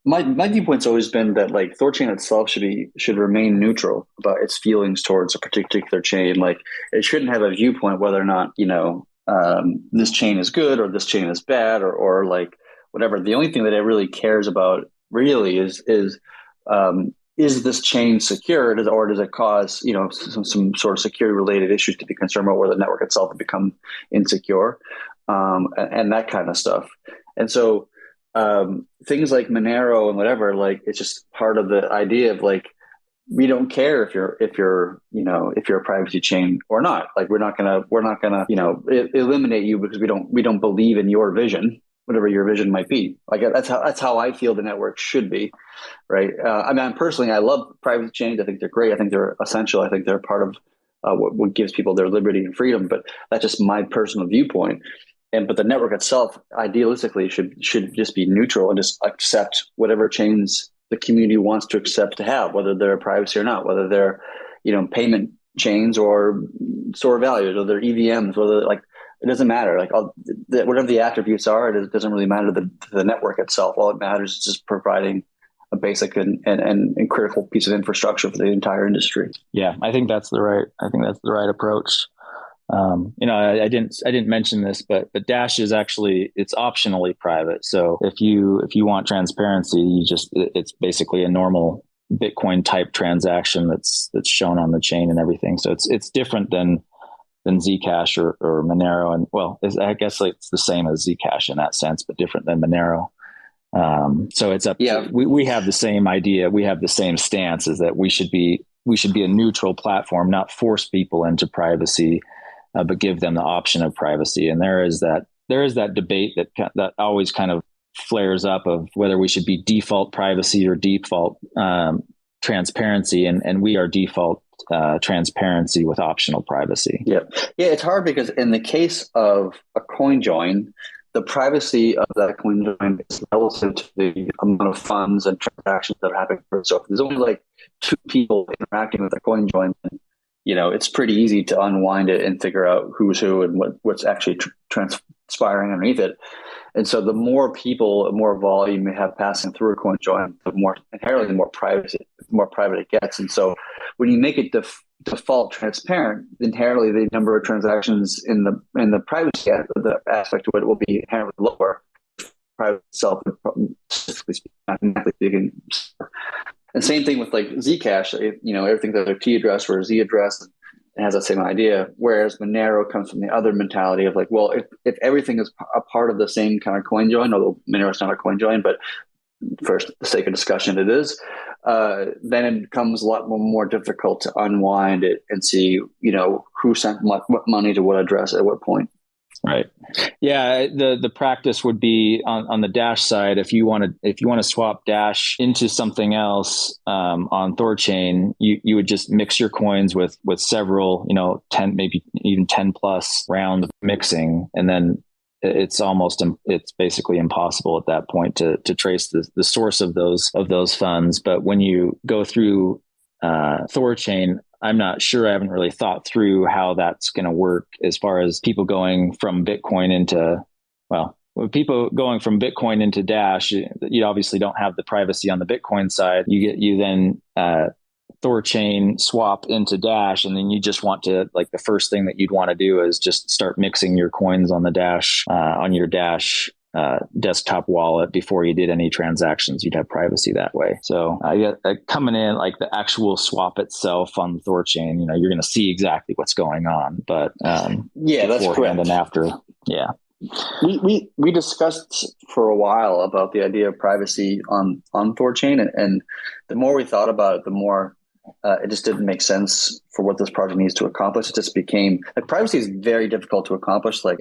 My viewpoint's always been that like THORChain itself should remain neutral about its feelings towards a particular chain. Like it shouldn't have a viewpoint whether or not, this chain is good or this chain is bad or like whatever. The only thing that it really cares about really is this chain secured, or does it cause some sort of security related issues to be concerned about, where the network itself will become insecure, and that kind of stuff. And so things like Monero and whatever, like it's just part of the idea of like, we don't care if you're a privacy chain or not. Like we're not gonna eliminate you because we don't believe in your vision, whatever your vision might be. Like that's how I feel the network should be, right? Personally, I love privacy chains. I think they're great. I think they're essential. I think they're part of what gives people their liberty and freedom. But that's just my personal viewpoint. But the network itself, idealistically, should just be neutral and just accept whatever chains the community wants to accept to have, whether they're privacy or not, whether they're payment chains or store values or they're EVMs, whether like it doesn't matter. Like whatever the attributes are, it doesn't really matter to the network itself. All it matters is just providing a basic and critical piece of infrastructure for the entire industry. Yeah, I think that's the right approach. I didn't mention this, but Dash is actually, it's optionally private. So if you want transparency, it's basically a normal Bitcoin type transaction that's shown on the chain and everything. So it's different than Zcash or Monero. And well, I guess like it's the same as Zcash in that sense, but different than Monero. So it's up. Yeah. We have the same idea. We have the same stance, is that we should be a neutral platform, not force people into privacy, but give them the option of privacy. And there is that debate that always kind of flares up of whether we should be default privacy or default transparency. And we are default transparency with optional privacy. Yeah. It's hard because in the case of a coin join, the privacy of that coin join is relative to the amount of funds and transactions that are happening. So if there's only like two people interacting with a coin join, it's pretty easy to unwind it and figure out who's who and what's actually transpiring underneath it. And so the more people, more volume you have passing through a coin join, the more private it gets. And so when you make it default transparent, inherently the number of transactions in the privacy aspect of it will be inherently lower. Private itself, mathematically speaking. And same thing with like Zcash, everything's either T address or Z address, it has that same idea. Whereas Monero comes from the other mentality of like, well, if everything is a part of the same kind of coin join, although Monero is not a coin join, but for the sake of discussion, it is, then it becomes a lot more difficult to unwind it and see, who sent what money to what address at what point. Right. Yeah. The practice would be on the Dash side. If you want to swap Dash into something else on THORChain, you would just mix your coins with several, 10, maybe even 10 plus round of mixing, and then it's basically impossible at that point to trace the source of those funds. But when you go through THORChain, I'm not sure. I haven't really thought through how that's going to work as far as people going from Bitcoin into Dash. You obviously don't have the privacy on the Bitcoin side. You then THORChain swap into Dash, and then you just want to, like, the first thing that you'd want to do is just start mixing your coins on the Dash on your Dash desktop wallet before you did any transactions. You'd have privacy that way. So coming in, like the actual swap itself on THORChain, you're going to see exactly what's going on. But that's correct. And after, we discussed for a while about the idea of privacy on THORChain, and the more we thought about it, the more it just didn't make sense for what this project needs to accomplish. It just became like, privacy is very difficult to accomplish. Like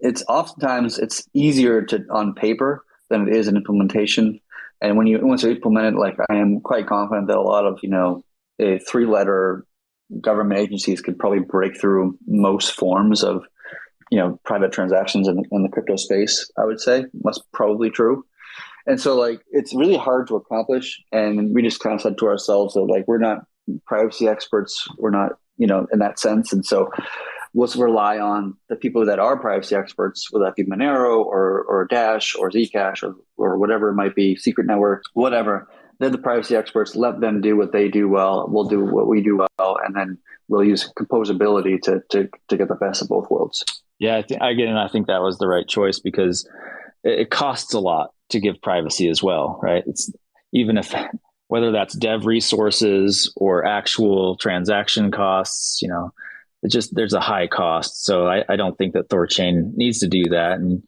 it's oftentimes it's easier on paper than it is in implementation. And once you implement it, like, I am quite confident that a lot of, a 3-letter government agencies could probably break through most forms of private transactions in the crypto space. I would say that's probably true. And so like it's really hard to accomplish. And we just kind of said to ourselves that like we're not privacy experts. We're not, in that sense. And so let's rely on the people that are privacy experts, whether that be Monero or Dash or Zcash or whatever it might be, Secret Network, whatever. They're the privacy experts. Let them do what they do well. We'll do what we do well, and then we'll use composability to get the best of both worlds. Yeah, I think that was the right choice because it costs a lot to give privacy as well, right? It's even if whether that's dev resources or actual transaction costs, there's a high cost. So I don't think that THORChain needs to do that. And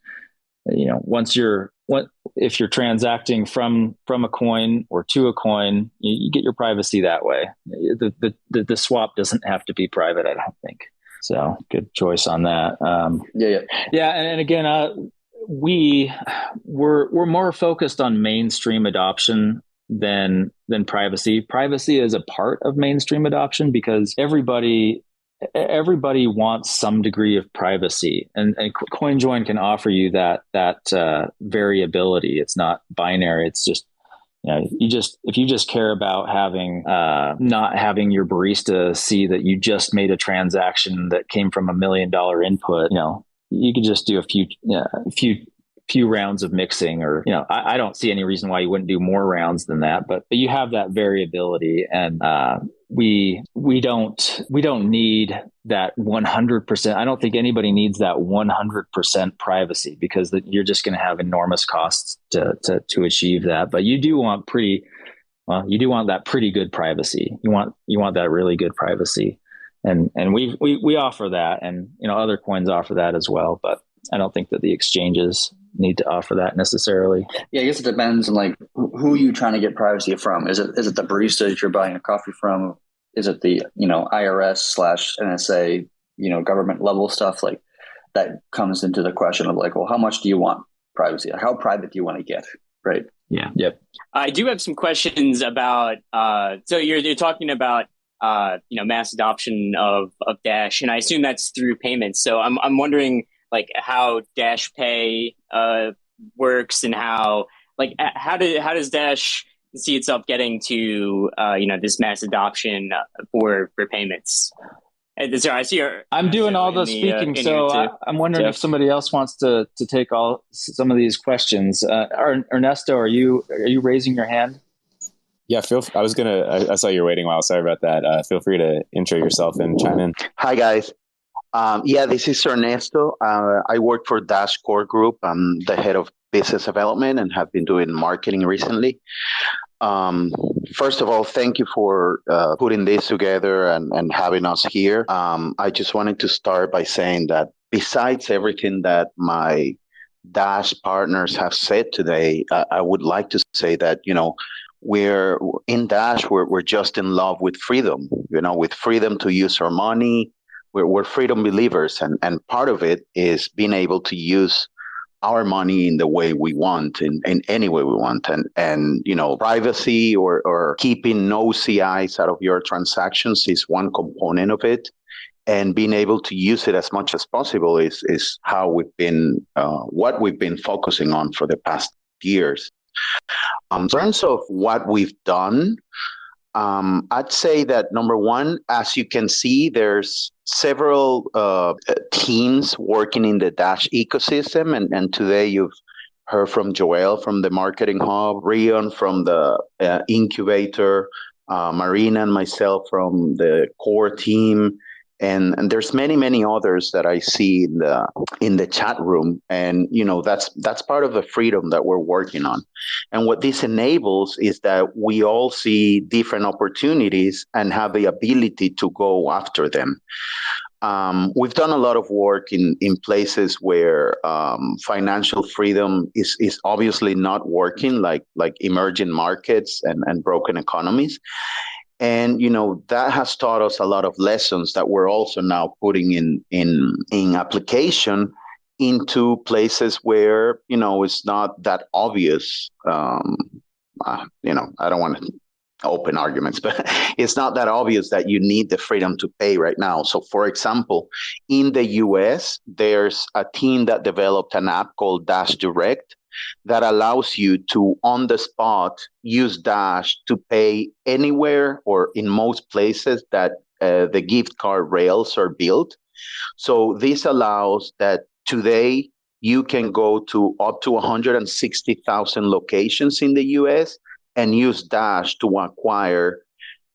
if you're transacting from a coin or to a coin, you get your privacy that way. The swap doesn't have to be private, I don't think. So good choice on that. Yeah. And again, we're more focused on mainstream adoption than privacy. Privacy is a part of mainstream adoption because everybody wants some degree of privacy, and CoinJoin can offer you that variability. It's not binary. It's just if you just care about having not having your barista see that you just made a transaction that came from $1 million input, you could just do a few rounds of mixing, or I don't see any reason why you wouldn't do more rounds than that. But you have that variability, and we don't need that 100%. I don't think anybody needs that 100% privacy because you're just going to have enormous costs to achieve that. But you do want that pretty good privacy. You want that really good privacy, and we offer that, and other coins offer that as well. But I don't think that the exchanges need to offer that necessarily. Yeah, I guess it depends on like who you're trying to get privacy from. Is it the barista that you're buying a coffee from? Is it the IRS/NSA government level stuff? Like that comes into the question of like, well, how much do you want privacy? How private do you want to get? Right. Yeah. Yep. I do have some questions about. So you're talking about mass adoption of Dash, and I assume that's through payments. So I'm wondering like how Dash Pay works, and how does Dash see itself getting to this mass adoption for payments? And so I see I'm doing all the speaking, so I'm wondering if somebody else wants to take some of these questions. Ernesto, are you raising your hand? Yeah, I saw you were waiting a while. Sorry about that. Feel free to intro yourself and chime in. Hi, guys. This is Ernesto. I work for Dash Core Group. I'm the head of business development and have been doing marketing recently. First of all, thank you for putting this together and having us here. I just wanted to start by saying that besides everything that my Dash partners have said today, I would like to say that, we're in Dash, we're just in love with freedom, with freedom to use our money. We're freedom believers, and part of it is being able to use our money in the way we want, in any way we want, and privacy or keeping no CIs out of your transactions is one component of it, and being able to use it as much as possible is how we've been what we've been focusing on for the past years. In terms of what we've done, I'd say that number one, as you can see, there's several teams working in the Dash ecosystem. And today you've heard from Joel from the Marketing Hub, Rion from the incubator, Marina and myself from the core team. And there's many others that I see in the chat room, and that's part of the freedom that we're working on. And what this enables is that we all see different opportunities and have the ability to go after them. We've done a lot of work in places where financial freedom is obviously not working, like emerging markets and broken economies. And, that has taught us a lot of lessons that we're also now putting in application into places where, it's not that obvious. I don't want to open arguments, but it's not that obvious that you need the freedom to pay right now. So, for example, in the US, there's a team that developed an app called Dash Direct that allows you to, on the spot, use Dash to pay anywhere or in most places that the gift card rails are built. So this allows that today you can go to up to 160,000 locations in the US and use Dash to acquire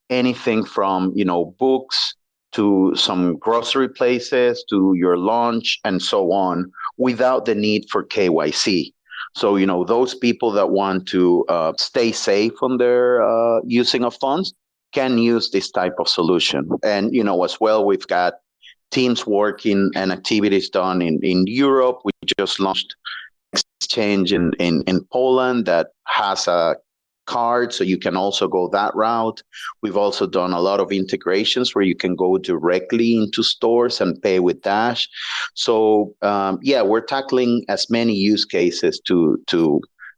anything from, books to some grocery places to your lunch and so on without the need for KYC. So, those people that want to stay safe on their using of funds can use this type of solution. And, as well, we've got teams working and activities done in Europe. We just launched exchange in Poland that has a card, so you can also go that route. We've also done a lot of integrations where you can go directly into stores and pay with Dash. So we're tackling as many use cases to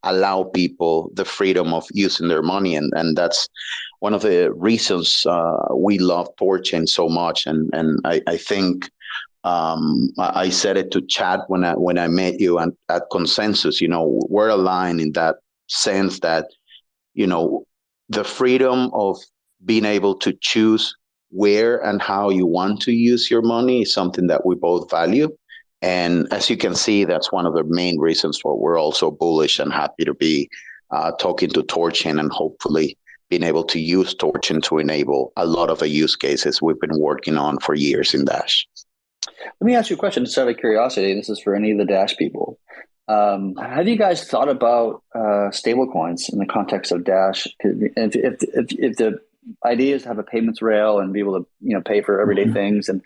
allow people the freedom of using their money, and that's one of the reasons we love THORChain so much. And I think I said it to Chad when I met you at Consensus. We're aligned in that sense that the freedom of being able to choose where and how you want to use your money is something that we both value. And as you can see, that's one of the main reasons why we're also bullish and happy to be talking to THORChain and hopefully being able to use THORChain to enable a lot of the use cases we've been working on for years in Dash. Let me ask you a question just out of curiosity. This is for any of the Dash people. Have you guys thought about stablecoins in the context of Dash? If the idea is to have a payments rail and be able to pay for everyday things, and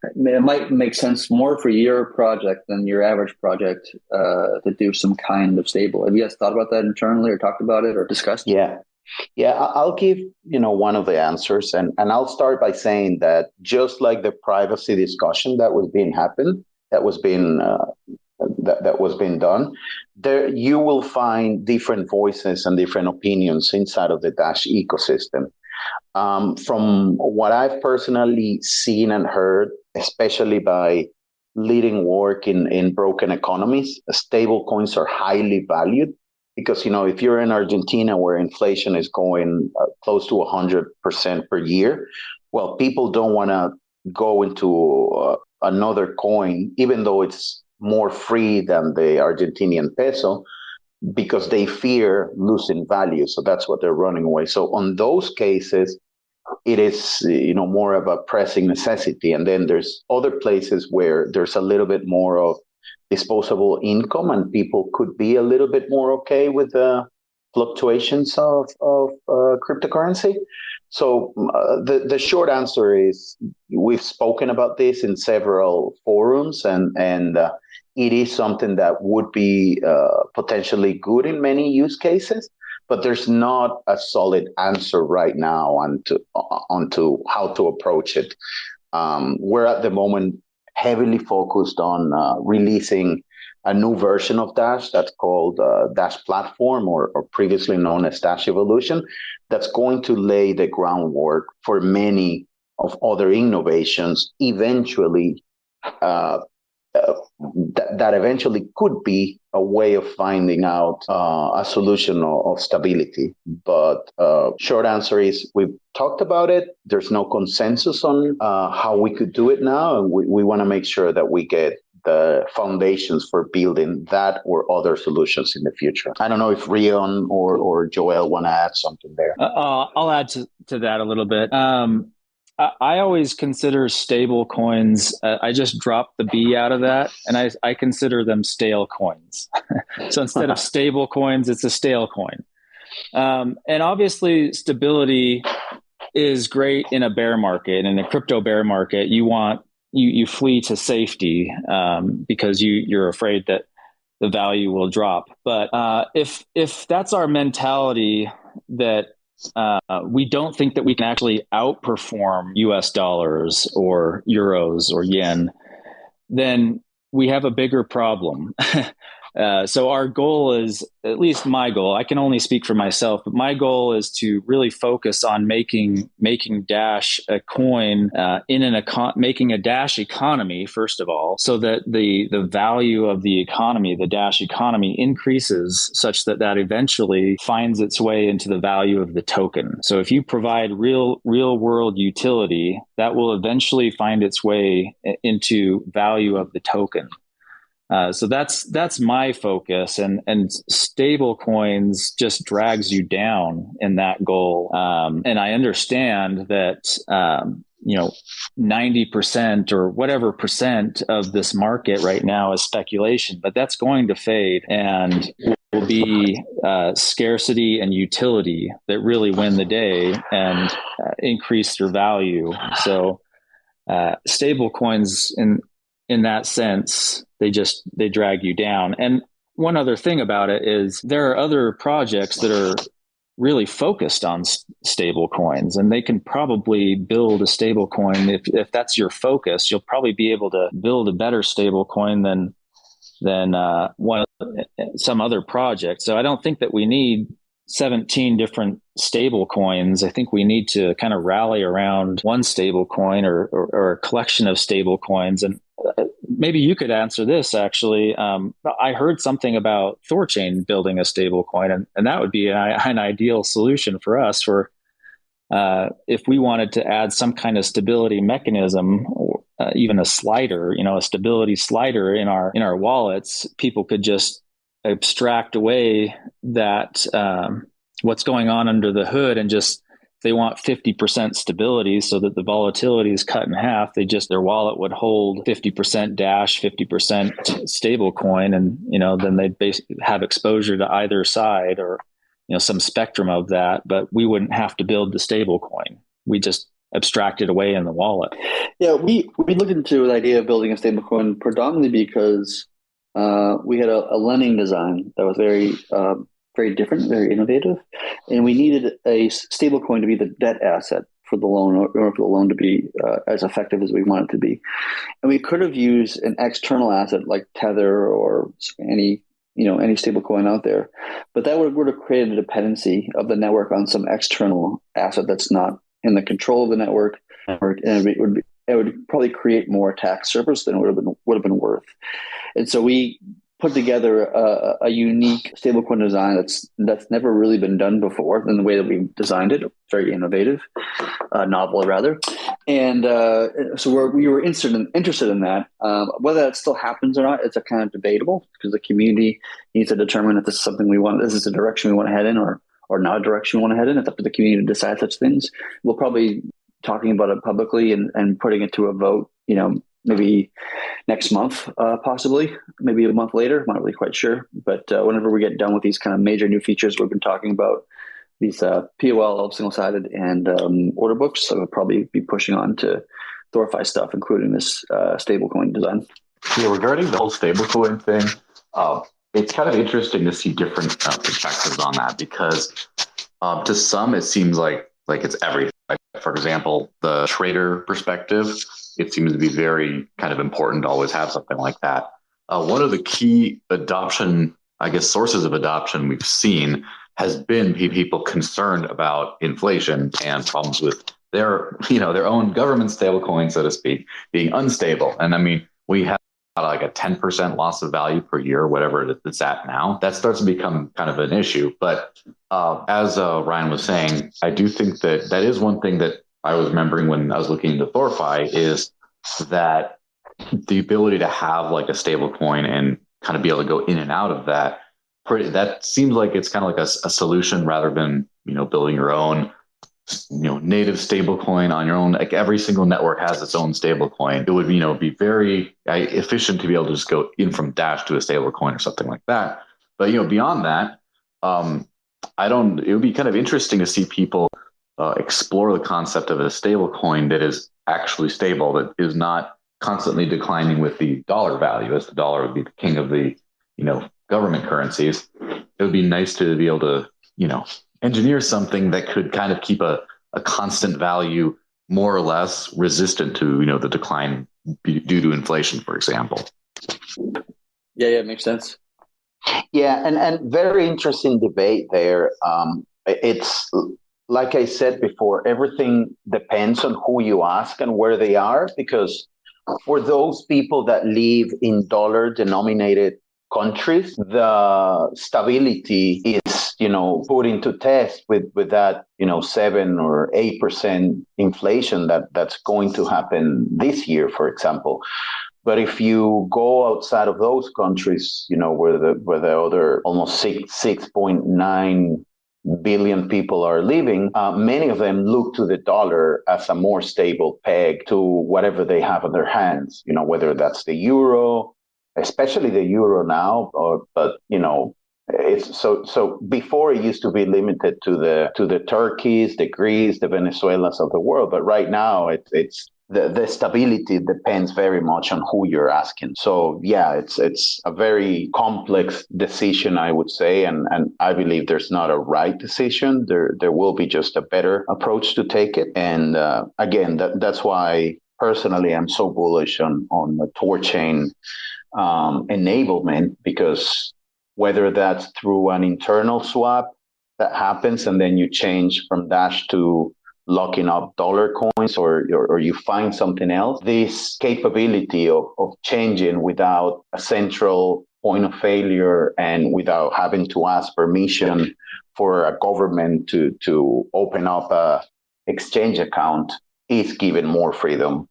it might make sense more for your project than your average project to do some kind of stable. Have you guys thought about that internally, or talked about it, or discussed? Yeah, I'll give one of the answers, and I'll start by saying that just like the privacy discussion that was being done, there you will find different voices and different opinions inside of the Dash ecosystem. From what I've personally seen and heard, especially by leading work in broken economies, stable coins are highly valued because, if you're in Argentina where inflation is going close to 100% per year, well, people don't want to go into another coin, even though it's more free than the Argentinian peso, because they fear losing value. So that's what they're running away. So on those cases, it is, more of a pressing necessity. And then there's other places where there's a little bit more of disposable income and people could be a little bit more okay with the fluctuations of cryptocurrency. So the short answer is we've spoken about this in several forums, and it is something that would be potentially good in many use cases, but there's not a solid answer right now onto how to approach it. We're at the moment heavily focused on releasing a new version of Dash that's called Dash Platform, or previously known as Dash Evolution, that's going to lay the groundwork for many of other innovations eventually. That eventually could be a way of finding out a solution of stability. But short answer is we've talked about it. There's no consensus on how we could do it now. And we want to make sure that we get the foundations for building that or other solutions in the future. I don't know if Rion or Joel want to add something there. I'll add to that a little bit. I always consider stable coins. I just dropped the B out of that, and I consider them stale coins. So instead of stable coins, it's a stale coin. And obviously, stability is great in a bear market. In a crypto bear market, you flee to safety because you're afraid that the value will drop. But if that's our mentality, that we don't think that we can actually outperform US dollars or euros or yen, then we have a bigger problem. So our goal is, at least my goal, I can only speak for myself, but my goal is to really focus on making Dash a coin making a Dash economy, first of all, so that the value of the economy, the Dash economy, increases such that eventually finds its way into the value of the token. So if you provide real world utility, that will eventually find its way into value of the token. So that's my focus, and stable coins just drags you down in that goal. And I understand that 90% or whatever percent of this market right now is speculation, but that's going to fade, and will be scarcity and utility that really win the day and increase their value. So stable coins in that sense, they drag you down. And one other thing about it is there are other projects that are really focused on stable coins, and they can probably build a stable coin. If that's your focus, you'll probably be able to build a better stable coin than some other project. So I don't think that we need 17 different stable coins. I think we need to kind of rally around one stable coin or a collection of stable coins. And maybe you could answer this, actually. I heard something about THORChain building a stable coin, and that would be an ideal solution for us for if we wanted to add some kind of stability mechanism, or even a slider, a stability slider in our wallets. People could just abstract away that what's going on under the hood, and just, if they want 50% stability so that the volatility is cut in half, their wallet would hold 50% Dash, 50% stable coin, and then they'd basically have exposure to either side, or some spectrum of that, but we wouldn't have to build the stable coin. We just abstract it away in the wallet. Yeah, we looked into the idea of building a stable coin predominantly because we had a lending design that was very different, very innovative, and we needed a stable coin to be the debt asset for the loan, or for the loan to be as effective as we want it to be. And we could have used an external asset like Tether or any stable coin out there, but that would have created a dependency of the network on some external asset that's not in the control of the network, and it would probably create more attack surface than it would have been worth. And so we put together a unique stablecoin design that's never really been done before in the way that we designed it. Very innovative, novel rather. And so we were interested in that. Whether that still happens or not, it's a kind of debatable, because the community needs to determine if this is something we want. This is the direction we want to head in, or not a direction we want to head in. It's up to the community to decide such things. We'll probably be talking about it publicly and putting it to a vote, maybe next month, possibly, maybe a month later. I'm not really quite sure. But whenever we get done with these kind of major new features we've been talking about, these POL, single-sided, and order books, so we'll probably be pushing on to THORify stuff, including this stablecoin design. Yeah, regarding the whole stablecoin thing, it's kind of interesting to see different perspectives on that, because to some it seems like it's everything. Like, for example, the trader perspective, it seems to be very kind of important to always have something like that. One of the key adoption, sources of adoption we've seen has been people concerned about inflation and problems with their own government stablecoin, so to speak, being unstable. And we have like a 10% loss of value per year, whatever it's at now. That starts to become kind of an issue. But as Ryan was saying, I do think that is one thing that I was remembering when I was looking into THORify, is that the ability to have like a stable coin and kind of be able to go in and out of that, that seems like it's kind of like a solution, rather than building your own native stable coin on your own. Like, every single network has its own stable coin. It would be very efficient to be able to just go in from Dash to a stable coin or something like that. But beyond that, it would be kind of interesting to see people explore the concept of a stable coin that is actually stable, that is not constantly declining with the dollar value, as the dollar would be the king of the government currencies. It would be nice to be able to engineer something that could kind of keep a constant value, more or less resistant to the decline due to inflation, for example. Yeah, it makes sense. Yeah, and very interesting debate there. It's like I said before, everything depends on who you ask and where they are, because for those people that live in dollar denominated countries, the stability is, put into test with that, 7 or 8% inflation that's going to happen this year, for example. But if you go outside of those countries, where the other almost 6.9 billion people are living, many of them look to the dollar as a more stable peg to whatever they have in their hands. Whether that's the euro, especially the euro now, it's so before it used to be limited to the Turkeys, the Greece, the Venezuelas of the world, but right now it's the stability depends very much on who you're asking. So yeah, it's a very complex decision, I would say, and I believe there's not a right decision. There will be just a better approach to take it. And again, that's why personally I'm so bullish on the THORChain enablement, because whether that's through an internal swap that happens and then you change from Dash to locking up dollar coins, or you find something else, this capability of changing without a central point of failure and without having to ask permission for a government to open up a exchange account is given more freedom,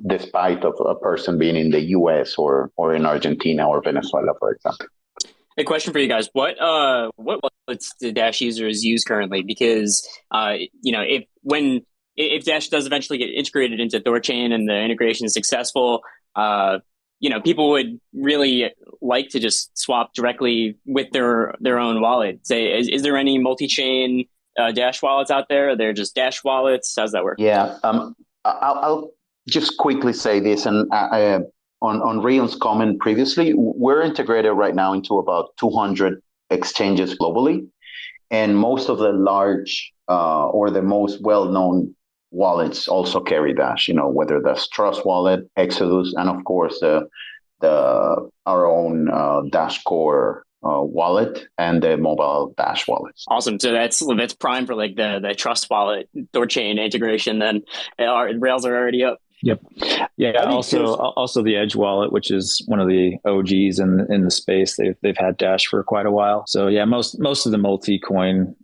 despite of a person being in the US or in Argentina or Venezuela, for example. A question for you guys: what wallets do Dash users use currently? Because if Dash does eventually get integrated into THORChain and the integration is successful, people would really like to just swap directly with their own wallet. Say, is there any multi-chain Dash wallets out there? Are there just Dash wallets? How's that work? Yeah, I'll just quickly say this, and on Rion's comment previously, we're integrated right now into about 200 exchanges globally, and most of the large or the most well-known wallets also carry Dash. Whether that's Trust Wallet, Exodus, and of course our own Dash Core wallet and the mobile Dash wallet. Awesome. So that's prime for like the Trust Wallet THORChain integration. Then our rails are already up. Yep. Yeah. Also the Edge wallet, which is one of the OGs in the space. They've had Dash for quite a while. So yeah, most of the multi-coin,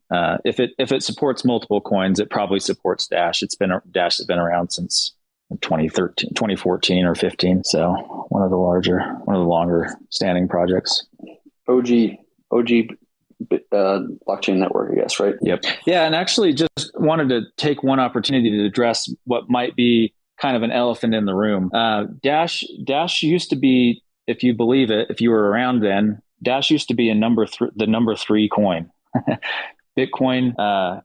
if it supports multiple coins, it probably supports Dash. Dash has been around since 2014 or 15. So one of the longer standing projects. OG blockchain network, I guess, right? Yep. Yeah, and actually just wanted to take one opportunity to address what might be kind of an elephant in the room. Dash used to be, if you believe it, if you were around then, Dash used to be the number 3 coin. Bitcoin,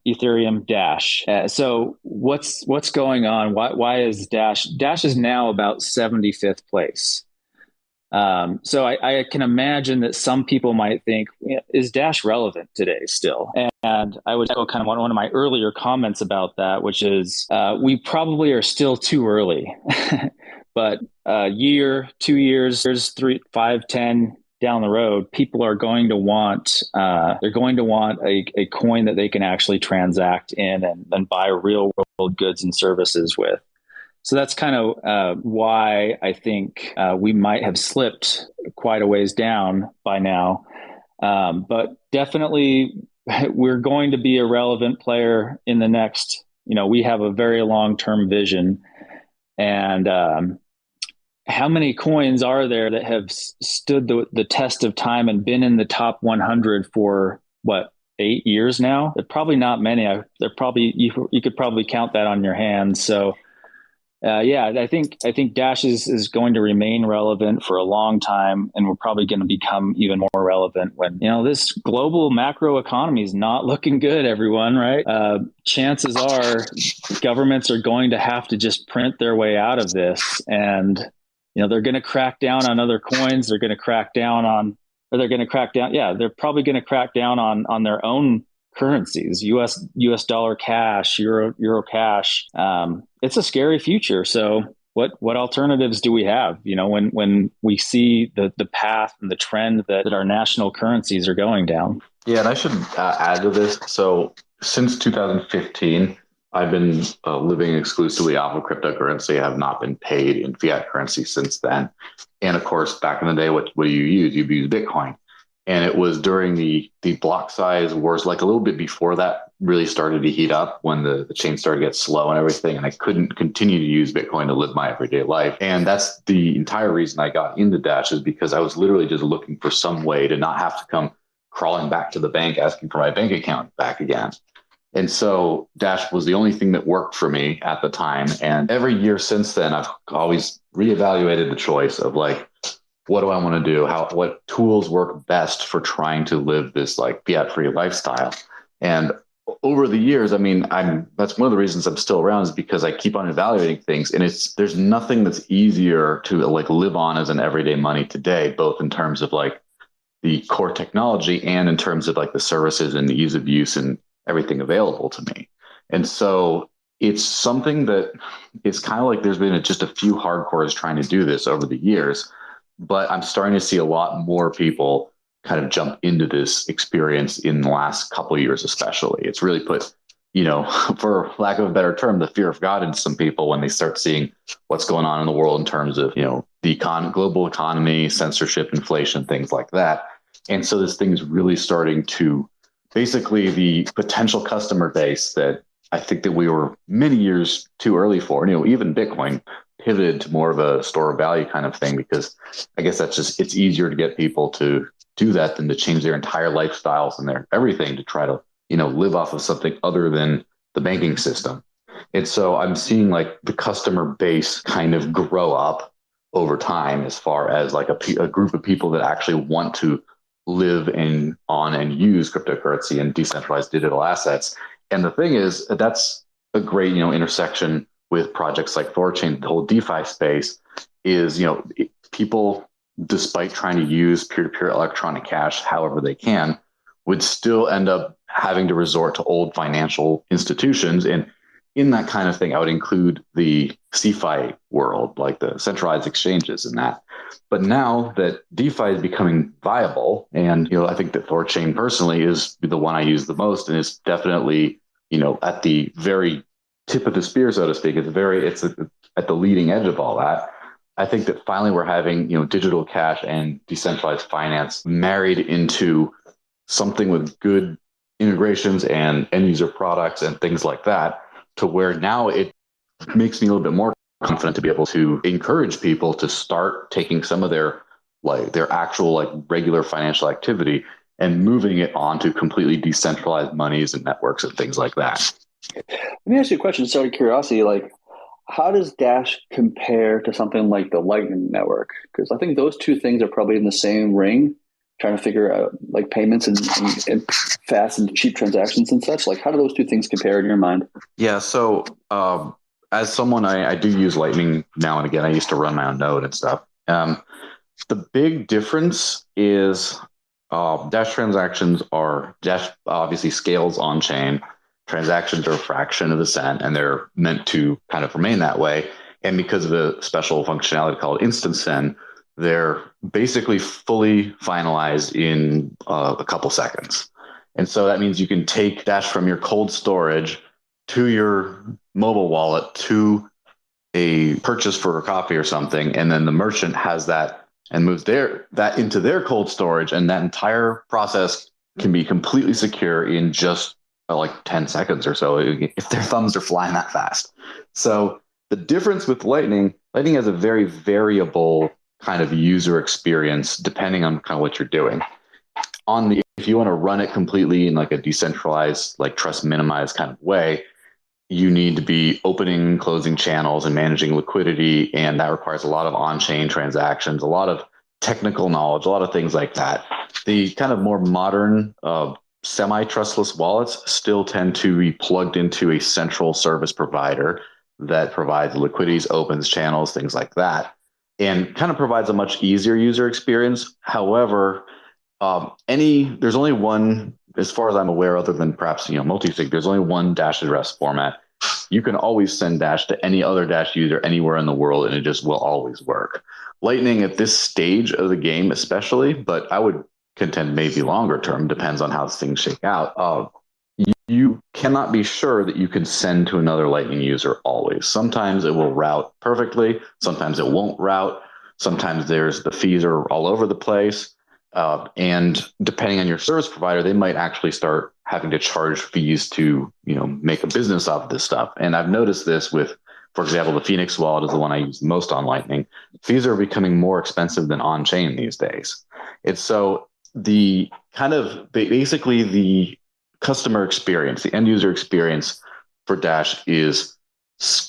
Ethereum, Dash. So what's going on? Why is Dash is now about 75th place? So I can imagine that some people might think, is Dash relevant today still? And I would echo kind of one of my earlier comments about that, which is we probably are still too early. But a year, 2 years, 3, 5, 10 down the road, people are going to want a coin that they can actually transact in and buy real world goods and services with. So that's kind of why I think we might have slipped quite a ways down by now. But definitely we're going to be a relevant player in the next, we have a very long-term vision. And how many coins are there that have stood the test of time and been in the top 100 for 8 years now? They're probably not many. You could probably count that on your hands. So I think Dash is going to remain relevant for a long time, and we're probably going to become even more relevant when this global macro economy is not looking good. Everyone, right? Chances are governments are going to have to just print their way out of this, and they're going to crack down on other coins. They're going to crack down on, or they're going to crack down. Yeah, they're probably going to crack down on their own currencies, US dollar cash, euro cash. It's a scary future. So what alternatives do we have? When we see the path and the trend that our national currencies are going down. Yeah, and I should add to this. So since 2015, I've been living exclusively off of cryptocurrency. I have not been paid in fiat currency since then. And of course, back in the day, what do you use? You use Bitcoin. And it was during the block size wars, like a little bit before that really started to heat up, when the chain started to get slow and everything. And I couldn't continue to use Bitcoin to live my everyday life. And that's the entire reason I got into Dash, is because I was literally just looking for some way to not have to come crawling back to the bank asking for my bank account back again. And so Dash was the only thing that worked for me at the time. And every year since then, I've always reevaluated the choice of like, what do I want to do? What tools work best for trying to live this like fiat-free lifestyle? And over the years, I mean, that's one of the reasons I'm still around, is because I keep on evaluating things, and there's nothing that's easier to like live on as an everyday money today, both in terms of like the core technology and in terms of like the services and the ease of use and everything available to me. And so it's something that is kind of like there's been just a few hardcores trying to do this over the years, but I'm starting to see a lot more people kind of jump into this experience in the last couple of years, especially. It's really put, for lack of a better term, the fear of God in some people when they start seeing what's going on in the world in terms of, the global economy, censorship, inflation, things like that. And so this thing is really starting to basically the potential customer base that I think that we were many years too early for. Even Bitcoin pivoted to more of a store of value kind of thing, because I guess it's easier to get people to do that than to change their entire lifestyles and their everything to try to, live off of something other than the banking system. And so I'm seeing like the customer base kind of grow up over time, as far as like a group of people that actually want to live on and use cryptocurrency and decentralized digital assets. And the thing is, that's a great, intersection with projects like THORChain. The whole DeFi space is, people, despite trying to use peer-to-peer electronic cash however they can, would still end up having to resort to old financial institutions. And in that kind of thing, I would include the CeFi world, like the centralized exchanges and that. But now that DeFi is becoming viable, and I think that THORChain personally is the one I use the most, and it's definitely at the very tip of the spear, so to speak. It's at the leading edge of all that. I think that finally we're having digital cash and decentralized finance married into something with good integrations and end user products and things like that, to where now it makes me a little bit more confident to be able to encourage people to start taking some of their actual regular financial activity and moving it onto completely decentralized monies and networks and things like that. Let me ask you a question, just out of curiosity. How does Dash compare to something like the Lightning Network? Because I think those two things are probably in the same ring, trying to figure out payments and fast and cheap transactions and such. How do those two things compare in your mind? Yeah. So as someone, I do use Lightning now and again. I used to run my own node and stuff. The big difference is Dash transactions Dash obviously scales on chain. Transactions are a fraction of a cent, and they're meant to kind of remain that way. And because of a special functionality called instant send, they're basically fully finalized in a couple seconds. And so that means you can take Dash from your cold storage to your mobile wallet to a purchase for a coffee or something, and then the merchant has that and moves that into their cold storage, and that entire process can be completely secure in just 10 seconds or so, if their thumbs are flying that fast. So the difference with Lightning has a very variable kind of user experience depending on kind of what you're doing. If you want to run it completely in a decentralized, trust minimized kind of way, you need to be opening and closing channels and managing liquidity, and that requires a lot of on-chain transactions, a lot of technical knowledge, a lot of things like that. The kind of more modern semi-trustless wallets still tend to be plugged into a central service provider that provides liquidities, opens channels, things like that, and kind of provides a much easier user experience. However, there's only one, as far as I'm aware, other than perhaps multi-sig, there's only one Dash address format you can always send Dash to any other Dash user anywhere in the world, and it just will always work. Lightning at this stage of the game, especially, but I would contend maybe longer term, depends on how things shake out. You cannot be sure that you can send to another Lightning user always. Sometimes it will route perfectly. Sometimes it won't route. Sometimes the fees are all over the place. And depending on your service provider, they might actually start having to charge fees to, make a business off of this stuff. And I've noticed this with, for example, the Phoenix wallet is the one I use most on Lightning. Fees are becoming more expensive than on chain these days. It's so basically the customer experience, the end user experience for Dash is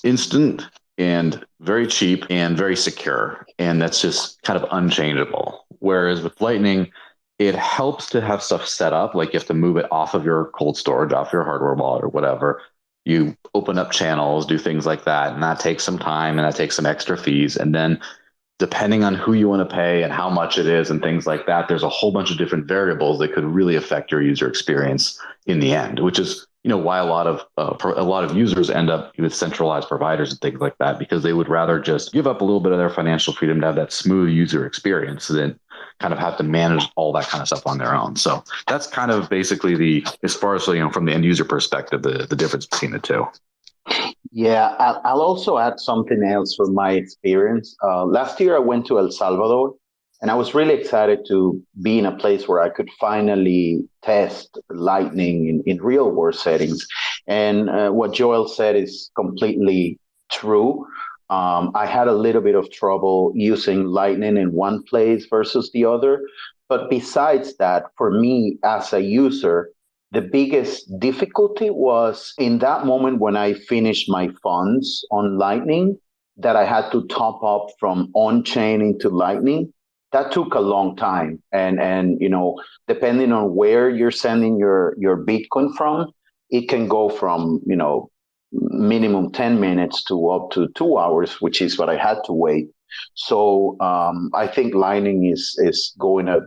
instant and very cheap and very secure. And that's just kind of unchangeable. Whereas with Lightning, it helps to have stuff set up. Like you have to move it off of your cold storage, off your hardware wallet or whatever. You open up channels, do things like that. And that takes some time and that takes some extra fees. And then depending on who you want to pay and how much it is and things like that, there's a whole bunch of different variables that could really affect your user experience in the end, which is why a lot of users end up with centralized providers and things like that, because they would rather just give up a little bit of their financial freedom to have that smooth user experience than kind of have to manage all that kind of stuff on their own. So that's kind of basically as far as from the end user perspective, the difference between the two. Yeah, I'll also add something else from my experience. Last year, I went to El Salvador, and I was really excited to be in a place where I could finally test Lightning in real world settings. And what Joel said is completely true. I had a little bit of trouble using Lightning in one place versus the other. But besides that, for me as a user, the biggest difficulty was in that moment when I finished my funds on Lightning, that I had to top up from on-chain into Lightning. That took a long time. And depending on where you're sending your Bitcoin from, it can go from, minimum 10 minutes to up to 2 hours, which is what I had to wait. So I think Lightning is going a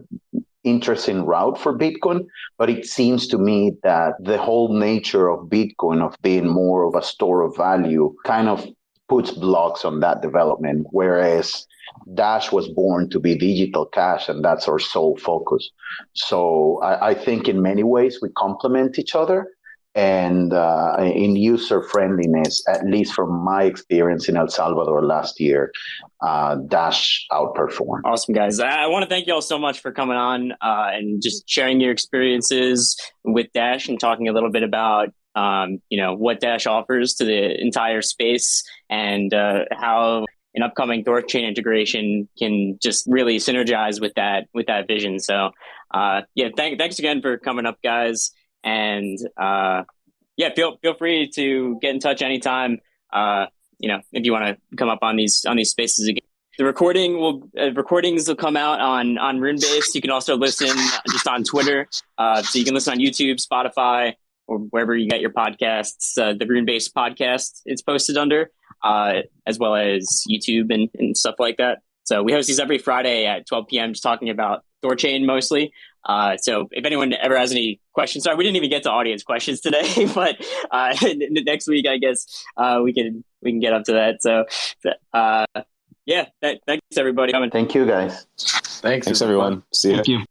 interesting route for Bitcoin, but it seems to me that the whole nature of Bitcoin, of being more of a store of value, kind of puts blocks on that development, whereas Dash was born to be digital cash, and that's our sole focus. So I think in many ways we complement each other. And in user friendliness, at least from my experience in El Salvador last year, Dash outperformed. Awesome, guys. I want to thank you all so much for coming on and just sharing your experiences with Dash and talking a little bit about what Dash offers to the entire space and how an upcoming THORChain integration can just really synergize with that vision. So thanks again for coming up, guys. And feel free to get in touch anytime. If you want to come up on these spaces again. The recordings will come out on Runebase. You can also listen just on Twitter. So you can listen on YouTube, Spotify, or wherever you get your podcasts. The Runebase podcast it's posted under, as well as YouTube and stuff like that. So we host these every Friday at 12 p.m. just talking about THORChain mostly. So if anyone ever has any questions, sorry, we didn't even get to audience questions today, but next week, I guess, we can get up to that. So, thanks everybody. Thank you, guys. Thanks everyone. See you. Thank you.